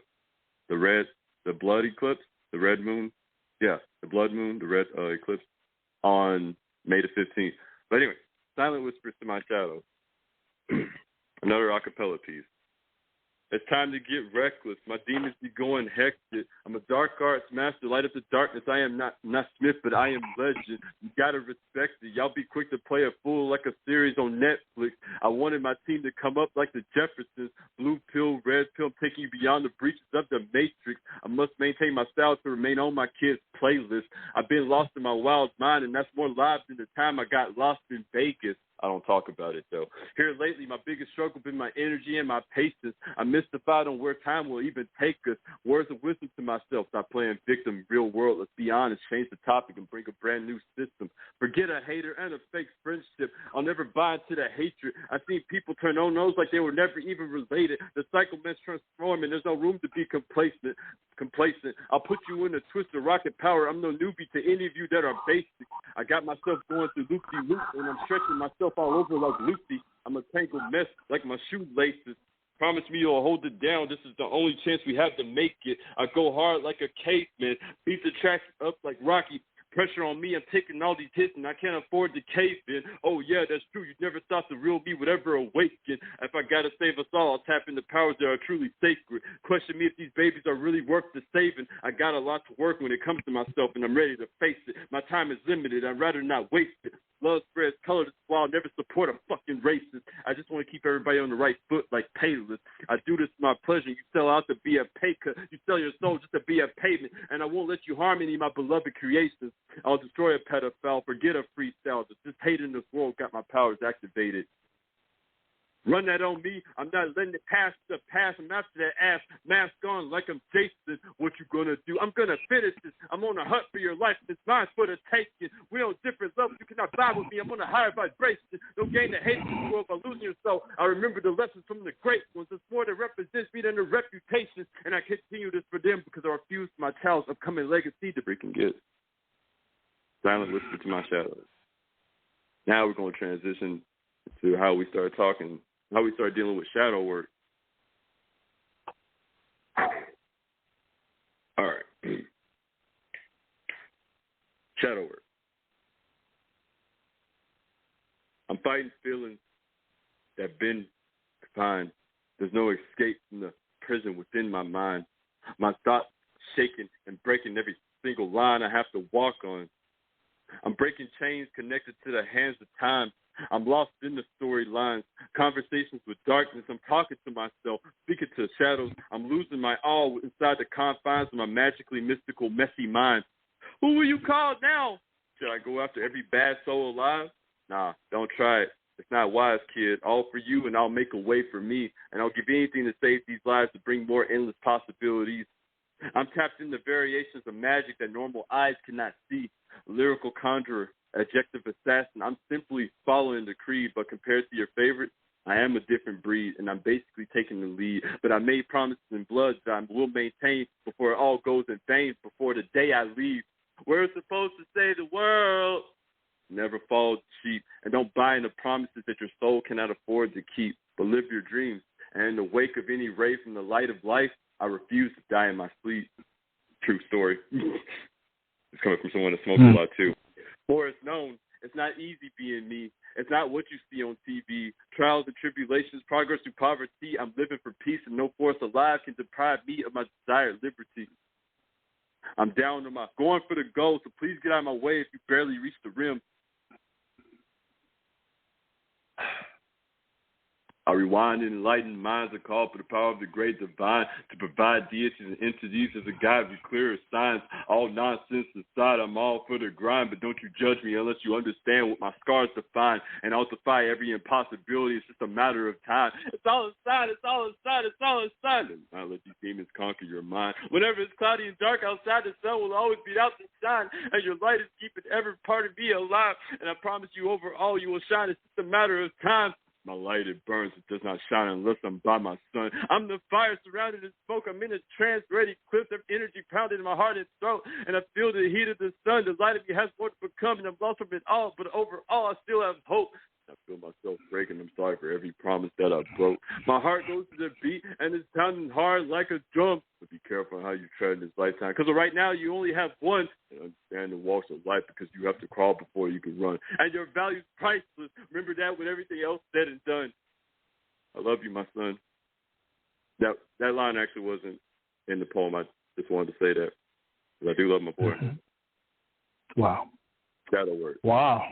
blood eclipse, the red moon. Yeah, the blood moon, the red eclipse. on May the 15th. But anyway, Silent Whispers to My Shadow. Another a cappella piece. It's time to get reckless. My demons be going hectic. I'm a dark arts master, light up the darkness. I am not Smith, but I am legend. You gotta respect it. Y'all be quick to play a fool like a series on Netflix. I wanted my team to come up like the Jeffersons. Blue pill, red pill, taking you beyond the breaches of the matrix. I must maintain my style to remain on my kids' playlist. I've been lost in my wild mind, and that's more live than the time I got lost in Vegas. I don't talk about it, though. Here lately, my biggest struggle been my energy and my patience. I'm mystified on where time will even take us. Words of wisdom to myself. Stop playing victim, real world. Let's be honest. Change the topic and bring a brand new system. Forget a hater and a fake friendship. I'll never buy into the hatred. I've seen people turn on nose like they were never even related. The cycle must transform, and there's no room to be complacent. I'll put you in a twist of rocket power. I'm no newbie to any of you that are basic. I got myself going through loop-de-loop, and I'm stretching myself all over like Lucy. I'm a tangled mess like my shoelaces. Promise me you'll hold it down. This is the only chance we have to make it. I go hard like a caveman. Beat the tracks up like Rocky. Pressure on me, I'm taking all these hits and I can't afford to cave in. Oh yeah, that's true. You never thought the real me would ever awaken. If I gotta save us all, I'll tap into powers that are truly sacred. Question me if these babies are really worth the saving. I got a lot to work when it comes to myself and I'm ready to face it. My time is limited. I'd rather not waste it. Love spreads color to swallow, never support a fucking racist. I just want to keep everybody on the right foot like Payless. I do this for my pleasure. You sell out to be a pay cut. You sell your soul just to be a payment. And I won't let you harm any of my beloved creations. I'll destroy a pedophile, forget a freestyle. Just hate in this world got my powers activated. Run that on me. I'm not letting it pass the pass. I'm after that ass. Mask on like I'm Jason. What you gonna do? I'm gonna finish this. I'm on a hunt for your life. It's mine for the taking. We on different levels. You cannot vibe with me. I'm on a higher vibration. Don't gain the hate in this world by losing yourself. I remember the lessons from the great ones. It's more that represents me than the reputation. And I continue this for them because I refuse my child's upcoming legacy to freaking get. Silent Whisper to My Shadow. Now we're going to transition to how we start talking, how we start dealing with shadow work. All right. Shadow work. I'm fighting feelings that have been confined. There's no escape from the prison within my mind. My thoughts shaking and breaking every single line I have to walk on. I'm breaking chains connected to the hands of time. I'm lost in the storylines, conversations with darkness. I'm talking to myself, speaking to shadows. I'm losing my all inside the confines of my magically mystical, messy mind. Who will you call now? Should I go after every bad soul alive? Nah, don't try it. It's not wise, kid. All for you, and I'll make a way for me. And I'll give anything to save these lives to bring more endless possibilities. I'm tapped into variations of magic that normal eyes cannot see. Lyrical conjurer, adjective assassin. I'm simply following the creed, but compared to your favorite, I am a different breed, and I'm basically taking the lead. But I made promises in blood that I will maintain before it all goes in vain, before the day I leave. We're supposed to save the world. Never follow the sheep, and don't buy into promises that your soul cannot afford to keep, but live your dreams. And in the wake of any ray from the light of life, I refuse to die in my sleep. True story. It's coming from someone that smokes a lot, too. For it's known, it's not easy being me. It's not what you see on TV. Trials and tribulations, progress through poverty. I'm living for peace, and no force alive can deprive me of my desired liberty. I'm down on my going for the goal, so please get out of my way if you barely reach the rim. I rewind and enlighten minds that call for the power of the great divine to provide deities and entities as a guide with clearer signs. All nonsense aside, I'm all for the grind, but don't you judge me unless you understand what my scars define. And I'll defy every impossibility. It's just a matter of time. It's all inside. It's all inside. It's all inside. And I'll let these demons conquer your mind. Whenever it's cloudy and dark outside, the sun will always be out to shine, and your light is keeping every part of me alive. And I promise you, overall, you will shine. It's just a matter of time. My light, it burns, it does not shine unless I'm by my sun. I'm the fire surrounded in smoke. I'm in a trance, ready, clips of energy pounding in my heart and throat. And I feel the heat of the sun. The light of me has more to become, and I'm lost from it all. But overall, I still have hope. I feel myself breaking. I'm sorry for every promise that I broke. My heart goes to the beat, and it's pounding hard like a drum. But be careful on how you tread in this lifetime. Because right now you only have one. And understand the walks of life because you have to crawl before you can run. And your value's priceless. Remember that with everything else said and done. I love you, my son. That line actually wasn't in the poem. I just wanted to say that. I do love my boy. Mm-hmm. Wow. That'll work. Wow.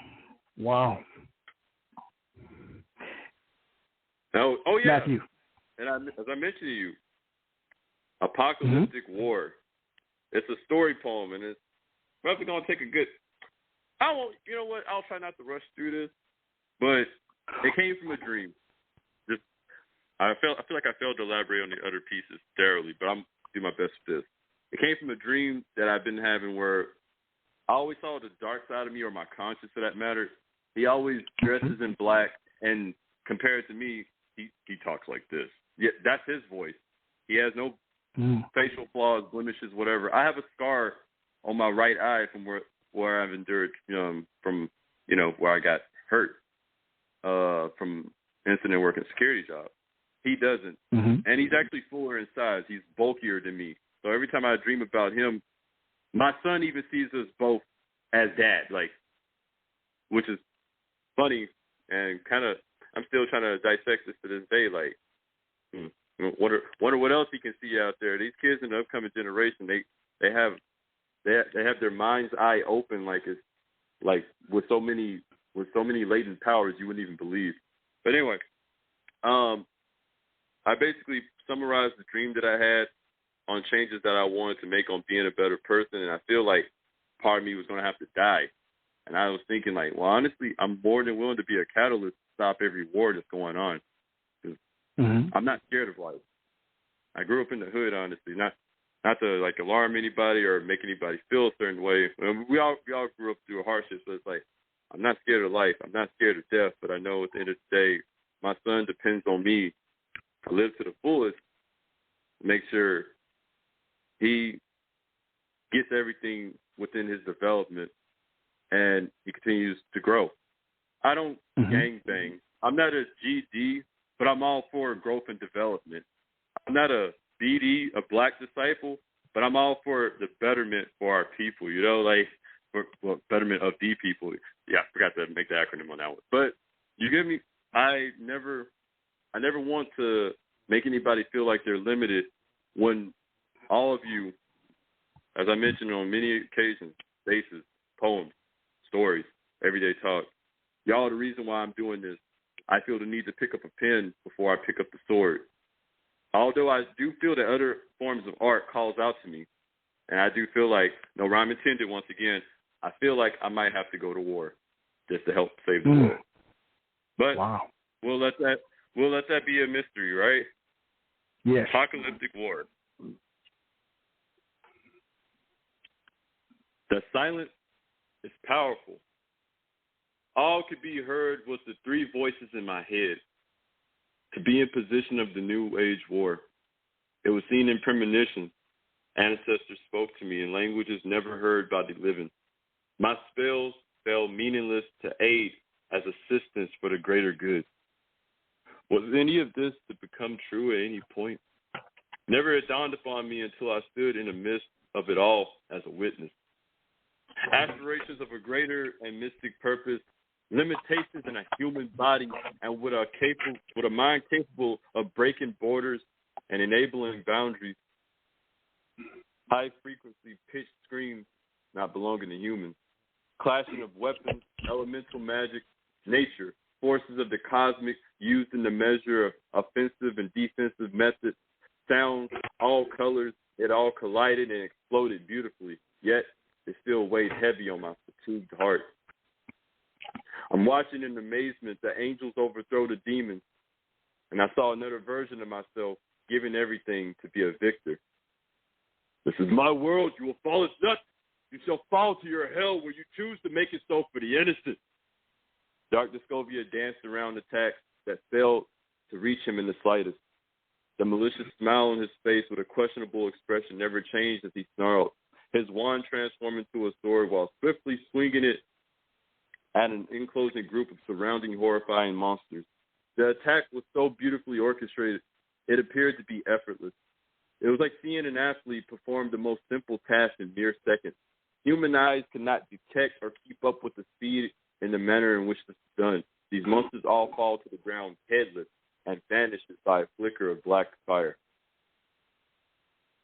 Oh yeah. Matthew. And as I mentioned to you, Apocalyptic War. It's a story poem, and it's probably going to take a good. You know what? I'll try not to rush through this, but it came from a dream. I feel like I failed to elaborate on the other pieces thoroughly, but I'm do my best with this. It came from a dream that I've been having where I always saw the dark side of me, or my conscience for that matter. He always dresses in black, and compared to me, he talks like this. Yeah, that's his voice. He has no facial flaws, blemishes, whatever. I have a scar on my right eye from where I've endured from where I got hurt from incident work and security job. He doesn't, and he's actually fuller in size. He's bulkier than me. So every time I dream about him, my son even sees us both as dad, which is funny and kind of. I'm still trying to dissect this to this day. Wonder what else he can see out there. These kids in the upcoming generation, they have their mind's eye open, with so many latent powers you wouldn't even believe. But anyway, I basically summarized the dream that I had on changes that I wanted to make on being a better person, and I feel like part of me was going to have to die. And I was thinking, honestly, I'm more than willing to be a catalyst to stop every war that's going on. I'm not scared of life. I grew up in the hood, honestly, not to alarm anybody or make anybody feel a certain way. We all grew up through hardships, so it's I'm not scared of life. I'm not scared of death, but I know at the end of the day, my son depends on me to live to the fullest, make sure he gets everything within his development, and he continues to grow. I don't gangbang. I'm not a GD, but I'm all for growth and development. I'm not a BD, a black disciple, but I'm all for the betterment for our people, betterment of the people. Yeah, I forgot to make the acronym on that one. But you get me? I never want to make anybody feel like they're limited when all of you, as I mentioned on many occasions, bases, poems, stories, everyday talk, y'all are the reason why I'm doing this. I feel the need to pick up a pen before I pick up the sword. Although I do feel that other forms of art calls out to me, and I do feel like, no rhyme intended once again, I feel like I might have to go to war just to help save the world. But we'll let that be a mystery, right? Yes. Apocalyptic War. The silence is powerful. All could be heard was the three voices in my head. To be in position of the new age war. It was seen in premonition. Ancestors spoke to me in languages never heard by the living. My spells fell meaningless to aid as assistance for the greater good. Was any of this to become true at any point? Never it dawned upon me until I stood in the midst of it all as a witness. Aspirations of a greater and mystic purpose, limitations in a human body, and with a mind capable of breaking borders and enabling boundaries. High frequency pitched screams not belonging to humans. Clashing of weapons, elemental magic, nature, forces of the cosmic used in the measure of offensive and defensive methods, sounds, all colors, it all collided and exploded beautifully, yet it still weighed heavy on my fatigued heart. I'm watching in amazement the angels overthrow the demons, and I saw another version of myself giving everything to be a victor. This is my world. You will fall as nuts. You shall fall to your hell where you choose to make it so for the innocent. Dark Descovia danced around attacks that failed to reach him in the slightest. The malicious smile on his face with a questionable expression never changed as he snarled. His wand transformed into a sword while swiftly swinging it at an enclosing group of surrounding horrifying monsters. The attack was so beautifully orchestrated, it appeared to be effortless. It was like seeing an athlete perform the most simple task in mere seconds. Human eyes cannot detect or keep up with the speed and the manner in which this is done. These monsters all fall to the ground headless and vanish by a flicker of black fire.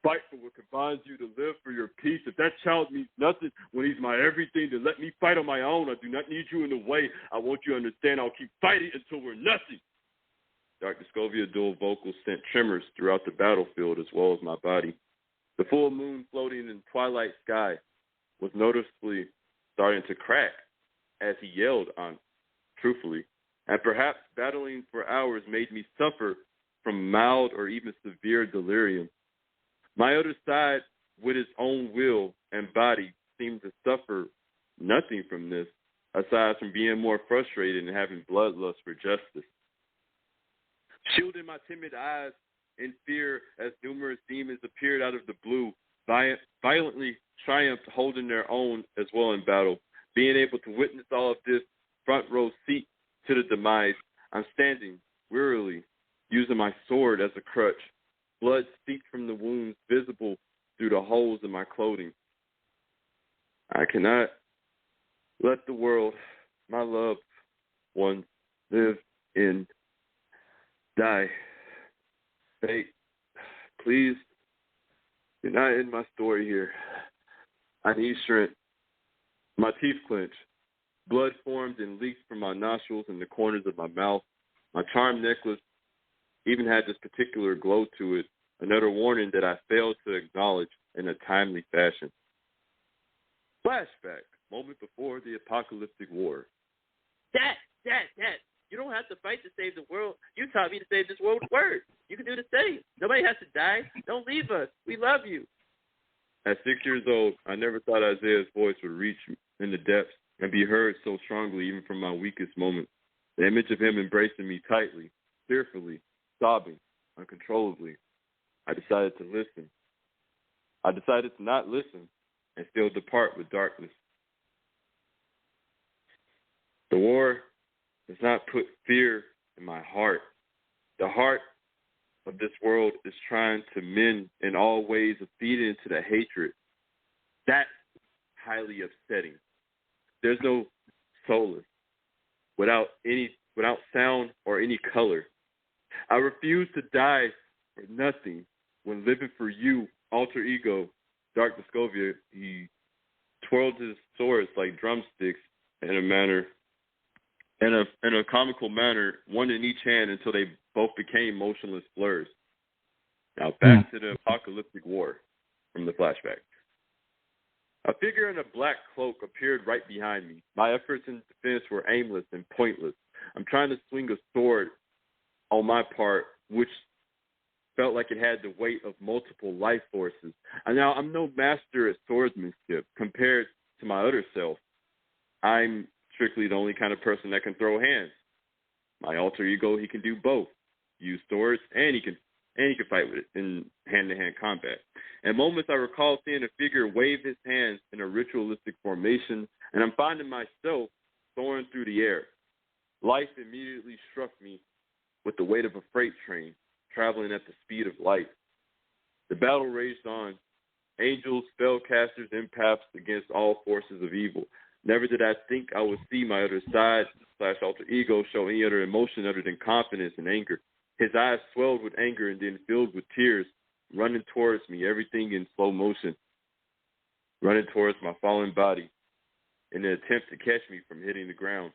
Fight for what combines you to live for your peace. If that child means nothing when he's my everything, then let me fight on my own. I do not need you in the way. I want you to understand I'll keep fighting until we're nothing. Dark Descovia dual vocals sent tremors throughout the battlefield as well as my body. The full moon floating in the twilight sky was noticeably starting to crack as he yelled on, truthfully. And perhaps battling for hours made me suffer from mild or even severe delirium. My other side, with its own will and body, seemed to suffer nothing from this, aside from being more frustrated and having bloodlust for justice. Shielding my timid eyes in fear as numerous demons appeared out of the blue, violently triumphed, holding their own as well in battle. Being able to witness all of this front row seat to the demise, I'm standing wearily, using my sword as a crutch. Blood seeped from the wounds visible through the holes in my clothing. I cannot let the world, my loved ones, live in, die. Fate, please do not end my story here. I need strength. My teeth clenched. Blood formed and leaked from my nostrils and the corners of my mouth. My charmed necklace even had this particular glow to it, another warning that I failed to acknowledge in a timely fashion. Flashback, moment before the apocalyptic war. Dad, you don't have to fight to save the world. You taught me to save this world with words. You can do the same. Nobody has to die. Don't leave us. We love you. At 6 years old, I never thought Isaiah's voice would reach in the depths and be heard so strongly even from my weakest moments. The image of him embracing me tightly, fearfully, sobbing, uncontrollably. I decided to listen. I decided to not listen and still depart with darkness. The war does not put fear in my heart. The heart of this world is trying to mend in all ways of feeding into the hatred. That's highly upsetting. There's no solace without sound or any color. I refuse to die for nothing when living for you, alter ego, Dark Descovia. He twirled his swords like drumsticks in a comical manner, one in each hand until they both became motionless blurs. Now back to the apocalyptic war from the flashback. A figure in a black cloak appeared right behind me. My efforts in defense were aimless and pointless. I'm trying to swing a sword on my part, which felt like it had the weight of multiple life forces. And now I'm no master at swordsmanship compared to my other self. I'm strictly the only kind of person that can throw hands. My alter ego, he can do both. Use swords and he can fight with it in hand-to-hand combat. At moments I recall seeing a figure wave his hands in a ritualistic formation, and I'm finding myself soaring through the air. Life immediately struck me with the weight of a freight train traveling at the speed of light. The battle raged on. Angels, spellcasters, empaths against all forces of evil. Never did I think I would see my other side / alter ego show any other emotion other than confidence and anger. His eyes swelled with anger and then filled with tears, running towards me, everything in slow motion, running towards my fallen body in an attempt to catch me from hitting the ground.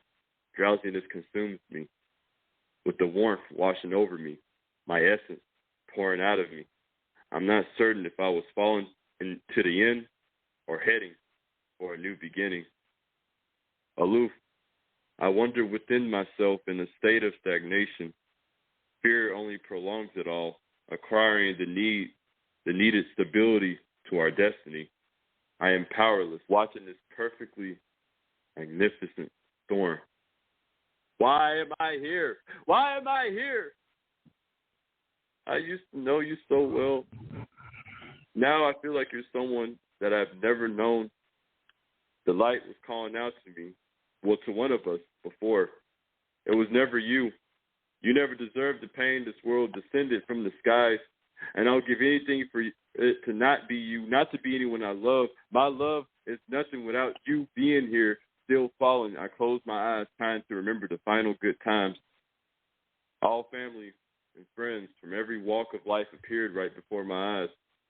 Drowsiness consumes me, with the warmth washing over me, my essence pouring out of me. I'm not certain if I was falling to the end or heading for a new beginning. Aloof, I wonder within myself in a state of stagnation. Fear only prolongs it all, acquiring the needed stability to our destiny. I am powerless, watching this perfectly magnificent storm. Why am I here? Why am I here? I used to know you so well. Now I feel like you're someone that I've never known. The light was calling out to me, well, to one of us before. It was never you. You never deserved the pain this world descended from the skies. And I'll give anything for it to not be you, not to be anyone I love. My love is nothing without you being here, still falling. I close my eyes, trying to remember the final good times. All family and friends from every walk of life appeared right before my eyes.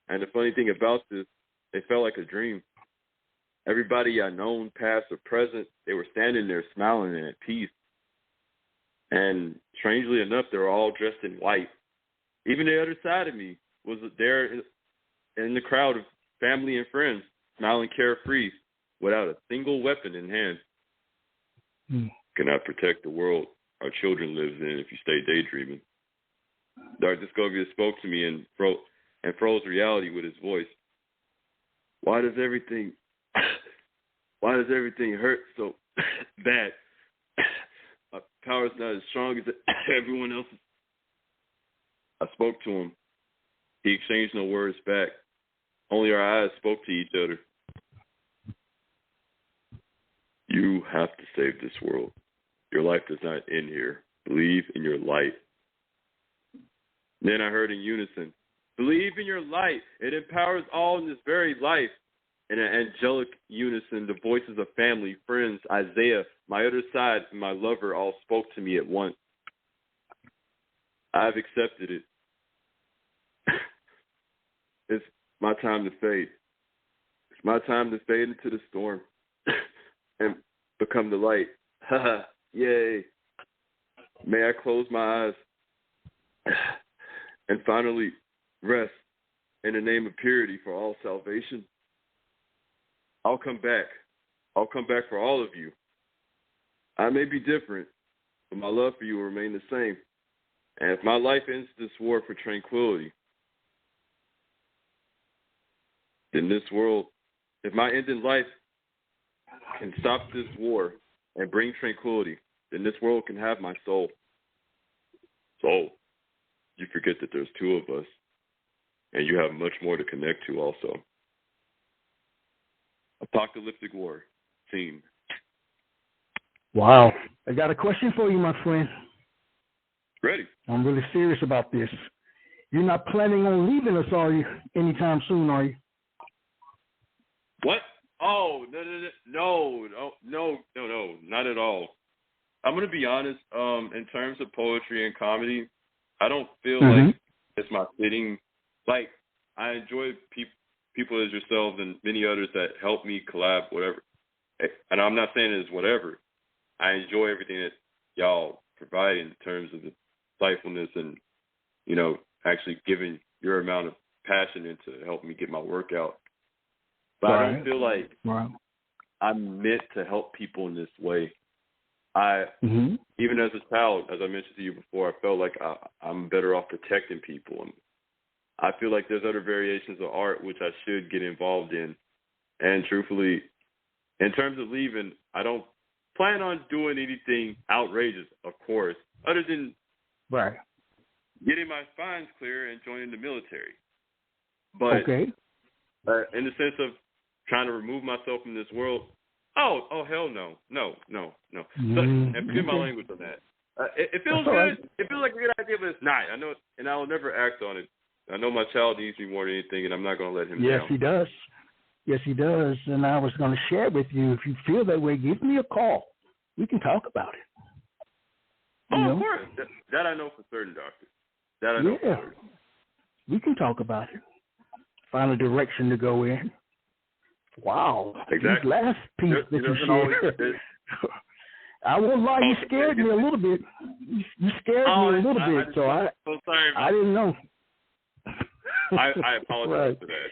And the funny thing about this, it felt like a dream. Everybody I known, past or present, they were standing there smiling and at peace. And strangely enough, they were all dressed in white. Even the other side of me was there in the crowd of family and friends, smiling carefree, without a single weapon in hand. Cannot protect the world our children live in if you stay daydreaming. Dark Descovia spoke to me and froze reality with his voice. Why does everything hurt so bad? My power's not as strong as everyone else's. I spoke to him. He exchanged no words back. Only our eyes spoke to each other. You have to save this world. Your life does not end here. Believe in your light. Then I heard in unison, believe in your light. It empowers all in this very life. In an angelic unison, the voices of family, friends, Isaiah, my other side, and my lover all spoke to me at once. I've accepted it. It's my time to fade. It's my time to fade into the storm and become the light. Ha! Yay. May I close my eyes and finally rest in the name of purity for all salvation. I'll come back. I'll come back for all of you. I may be different, but my love for you will remain the same. And if my life ends this war for tranquility, then this world, if my end in life can stop this war and bring tranquility, then this world can have my soul. So, you forget that there's two of us, and you have much more to connect to also. Apocalyptic War, scene. Wow. I got a question for you, my friend. Ready. I'm really serious about this. You're not planning on leaving us, are you, anytime soon, are you? What? Oh, no, not at all. I'm going to be honest, in terms of poetry and comedy, I don't feel like it's my fitting. Like, I enjoy people as yourselves and many others that help me collab, whatever. And I'm not saying it's whatever. I enjoy everything that y'all provide in terms of the insightfulness and, you know, actually giving your amount of passion into helping me get my work out. But I don't feel like I'm meant to help people in this way. Even as a child, as I mentioned to you before, I felt like I'm better off protecting people. And I feel like there's other variations of art which I should get involved in. And truthfully, in terms of leaving, I don't plan on doing anything outrageous, of course, other than getting my spines clear and joining the military. But in the sense of trying to remove myself from this world, oh hell no. And forget my language on that. It feels good. Right. It feels like a good idea, but it's not. I know, and I will never act on it. I know my child needs me more than anything, and I'm not going to let him down. Yes, he does. Yes, he does. And I was going to share with you, if you feel that way, give me a call. We can talk about it. Of course. That I know for certain, Doctor. That I know for certain. We can talk about it. Find a direction to go in. Wow. Exactly. This last piece that you shared. I won't lie, you scared me a little bit. You scared me a little bit, so I didn't know. I apologize for that.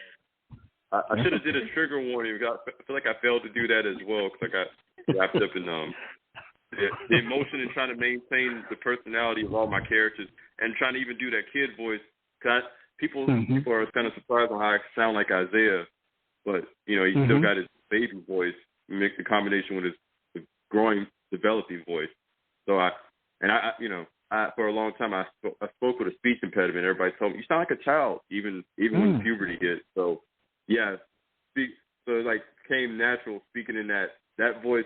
I should have did a trigger warning. I feel like I failed to do that as well because I got wrapped up in the emotion and trying to maintain the personality of all my characters and trying to even do that kid voice. Cause people are kind of surprised on how I sound like Isaiah, but he still got his baby voice, mixed the combination with his growing, developing voice. So I for a long time I spoke with a speech impediment. Everybody told me you sound like a child, even when puberty hit. So yeah, so it like came natural speaking in that voice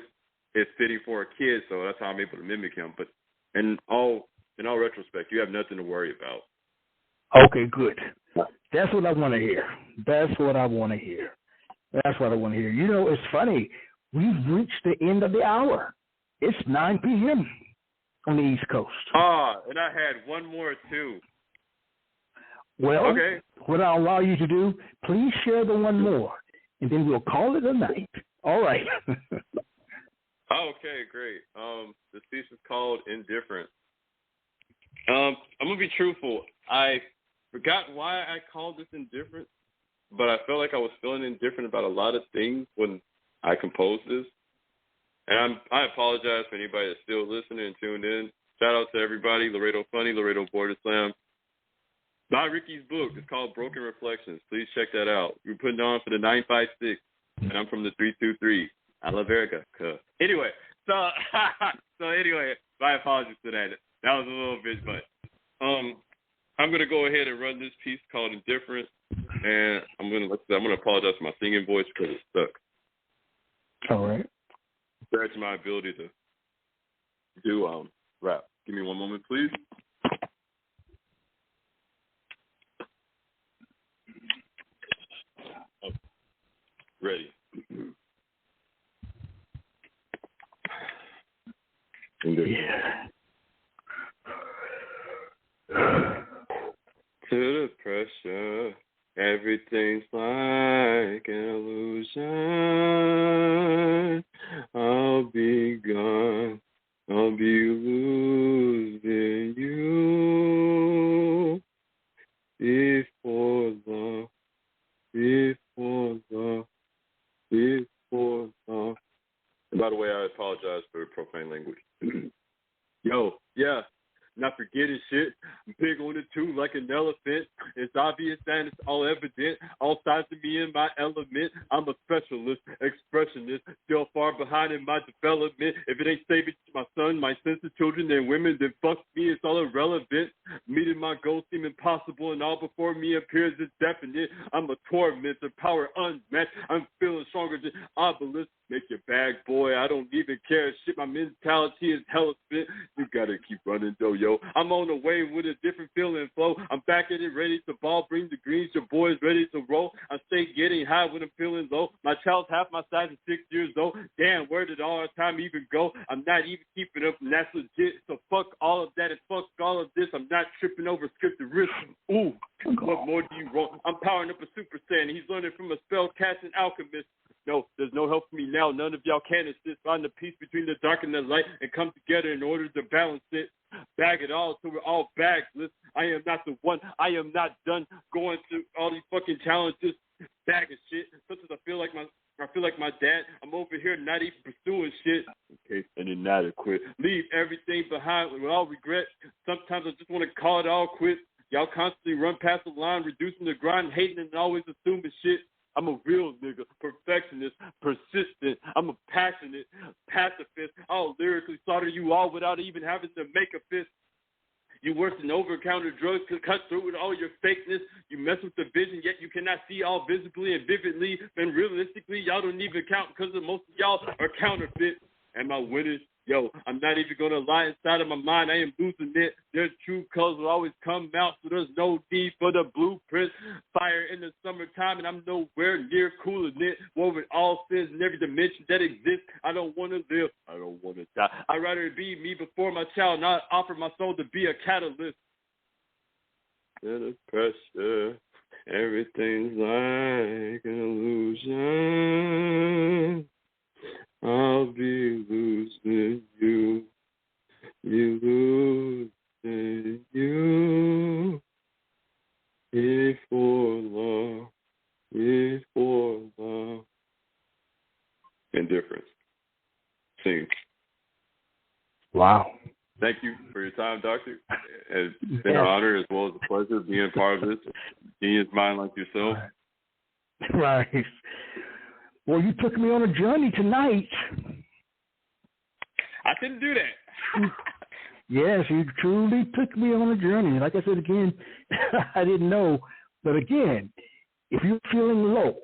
is fitting for a kid. So that's how I'm able to mimic him. But in all retrospect, you have nothing to worry about. Okay, good. That's what I want to hear. That's what I want to hear. That's what I want to hear. You know, it's funny. We've reached the end of the hour. It's 9 p.m. on the East Coast. And I had one more, too. Well, okay. What I'll allow you to do, please share the one more, and then we'll call it a night. All right. Okay, great. This piece is called Indifferent. I'm going to be truthful. I forgot why I called this Indifferent, but I felt like I was feeling indifferent about a lot of things when I composed this. And I apologize for anybody that's still listening and tuned in. Shout out to everybody, Laredo Funny, Laredo Border Slam. Buy Ricky's book. It's called Broken Reflections. Please check that out. We're putting on for the 956, and I'm from the 323. I love Erica. Anyway, so anyway, my apologies for that. That was a little bit, but I'm gonna go ahead and run this piece called Indifferent, and I'm gonna apologize for my singing voice because it's stuck. All right. Compared to my ability to do rap. Give me one moment, please. Oh, ready. Yeah. To the pressure, everything's like an illusion. I'll be gone, I'll be losing you before long, before long, before long. And by the way, I apologize for profane language. Yo, yeah, not forgetting shit. I'm big on it too, like an elephant. It's obvious and it's all evident. All sides of me in my element. I'm a specialist, expressionist, still far behind in my development. If it ain't saving my son, my sense of children and women, then fuck me, it's all irrelevant. Meeting my goals seem impossible, and all before me appears indefinite. I'm a tormentor, power unmatched. I'm feeling stronger than obelisk. Make your bag, boy. I don't even care. Shit, my mentality is hella spit. You gotta keep running, though, yo. I'm on the way with a different feeling flow. I'm back at it, ready to ball, bring the greens. Your boy's ready to roll. I stay getting high when I'm feeling low. My child's half my size and 6 years old. Damn, where did all our time even go? I'm not even keeping up, and that's legit. So fuck all of that and fuck all of this. I'm not tripping over scripted risk. Ooh, what more do you want? I'm powering up a Super Saiyan. He's learning from a spell-casting alchemist. No, there's no help for me now. None of y'all can assist. Find the peace between the dark and the light and come together in order to balance it. Bag it all so we're all bagless. I am not the one. I am not done going through all these fucking challenges. Bag of shit. Sometimes I feel like my dad. I'm over here not even pursuing shit. Okay, and inadequate. Leave everything behind with all regret. Sometimes I just want to call it all quits. Y'all constantly run past the line, reducing the grind, hating and always assuming shit. I'm a real nigga, perfectionist, persistent. I'm a passionate pacifist. I'll lyrically slaughter you all without even having to make a fist. You worse than over-counter drugs to cut through with all your fakeness. You mess with the vision, yet you cannot see all visibly and vividly. And realistically, y'all don't even count because most of y'all are counterfeit. Am I winning? Yo, I'm not even going to lie. Inside of my mind, I am losing it. Their true colors will always come out, so there's no need for the blueprint. Fire in the summertime, and I'm nowhere near cooling it. Woven all sins in every dimension that exists. I don't want to live. I don't want to die. I'd rather be me before my child, not offer my soul to be a catalyst. The pressure, everything's like an illusion. I'll be losing you, losing you before long, before long. Indifference. Sing. Wow. Thank you for your time, Doctor. It's been an honor as well as a pleasure being part of this genius mind like yourself. Right. Well, you took me on a journey tonight. I couldn't do that. Yes, you truly took me on a journey. Like I said again, I didn't know. But again, if you're feeling low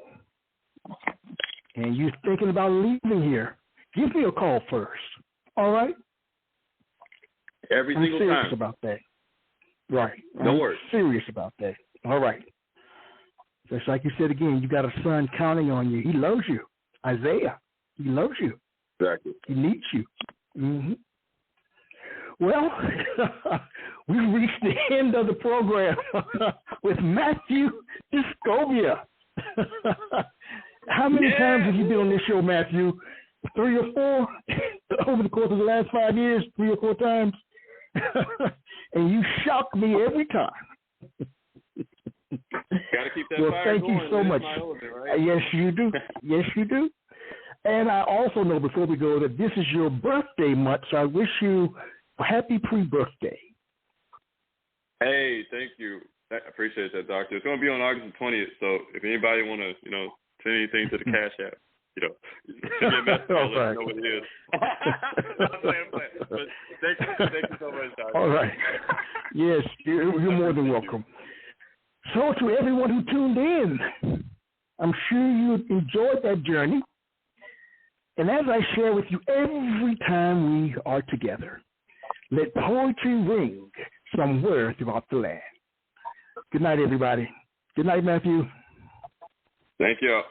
and you're thinking about leaving here, give me a call first. All right? Every single time. I'm serious about that. Right. No worries. Serious about that. All right. Just like you said again, you got a son counting on you. He loves you. Isaiah, he loves you. Exactly. He needs you. Mm-hmm. Well, we've reached the end of the program with Matthew Descovia. How many times have you been on this show, Matthew? 3 or 4 over the course of the last 5 years, 3 or 4 times. And you shock me every time. Gotta keep that well, fire thank going. you so much. Element, right? Yes, you do. Yes, you do. And I also know before we go that this is your birthday month, so I wish you a happy pre-birthday. Hey, thank you. I appreciate that, Doctor. It's going to be on August the 20th, so if anybody want to, send anything to the Cash App, send me a message. I'll let you know what it is. I'm playing. But thank you so much, Doctor. All right. Yes, you're more than welcome. So to everyone who tuned in, I'm sure you enjoyed that journey. And as I share with you every time we are together, let poetry ring somewhere throughout the land. Good night, everybody. Good night, Matthew. Thank you.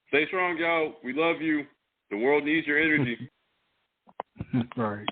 Stay strong, y'all. We love you. The world needs your energy. All right.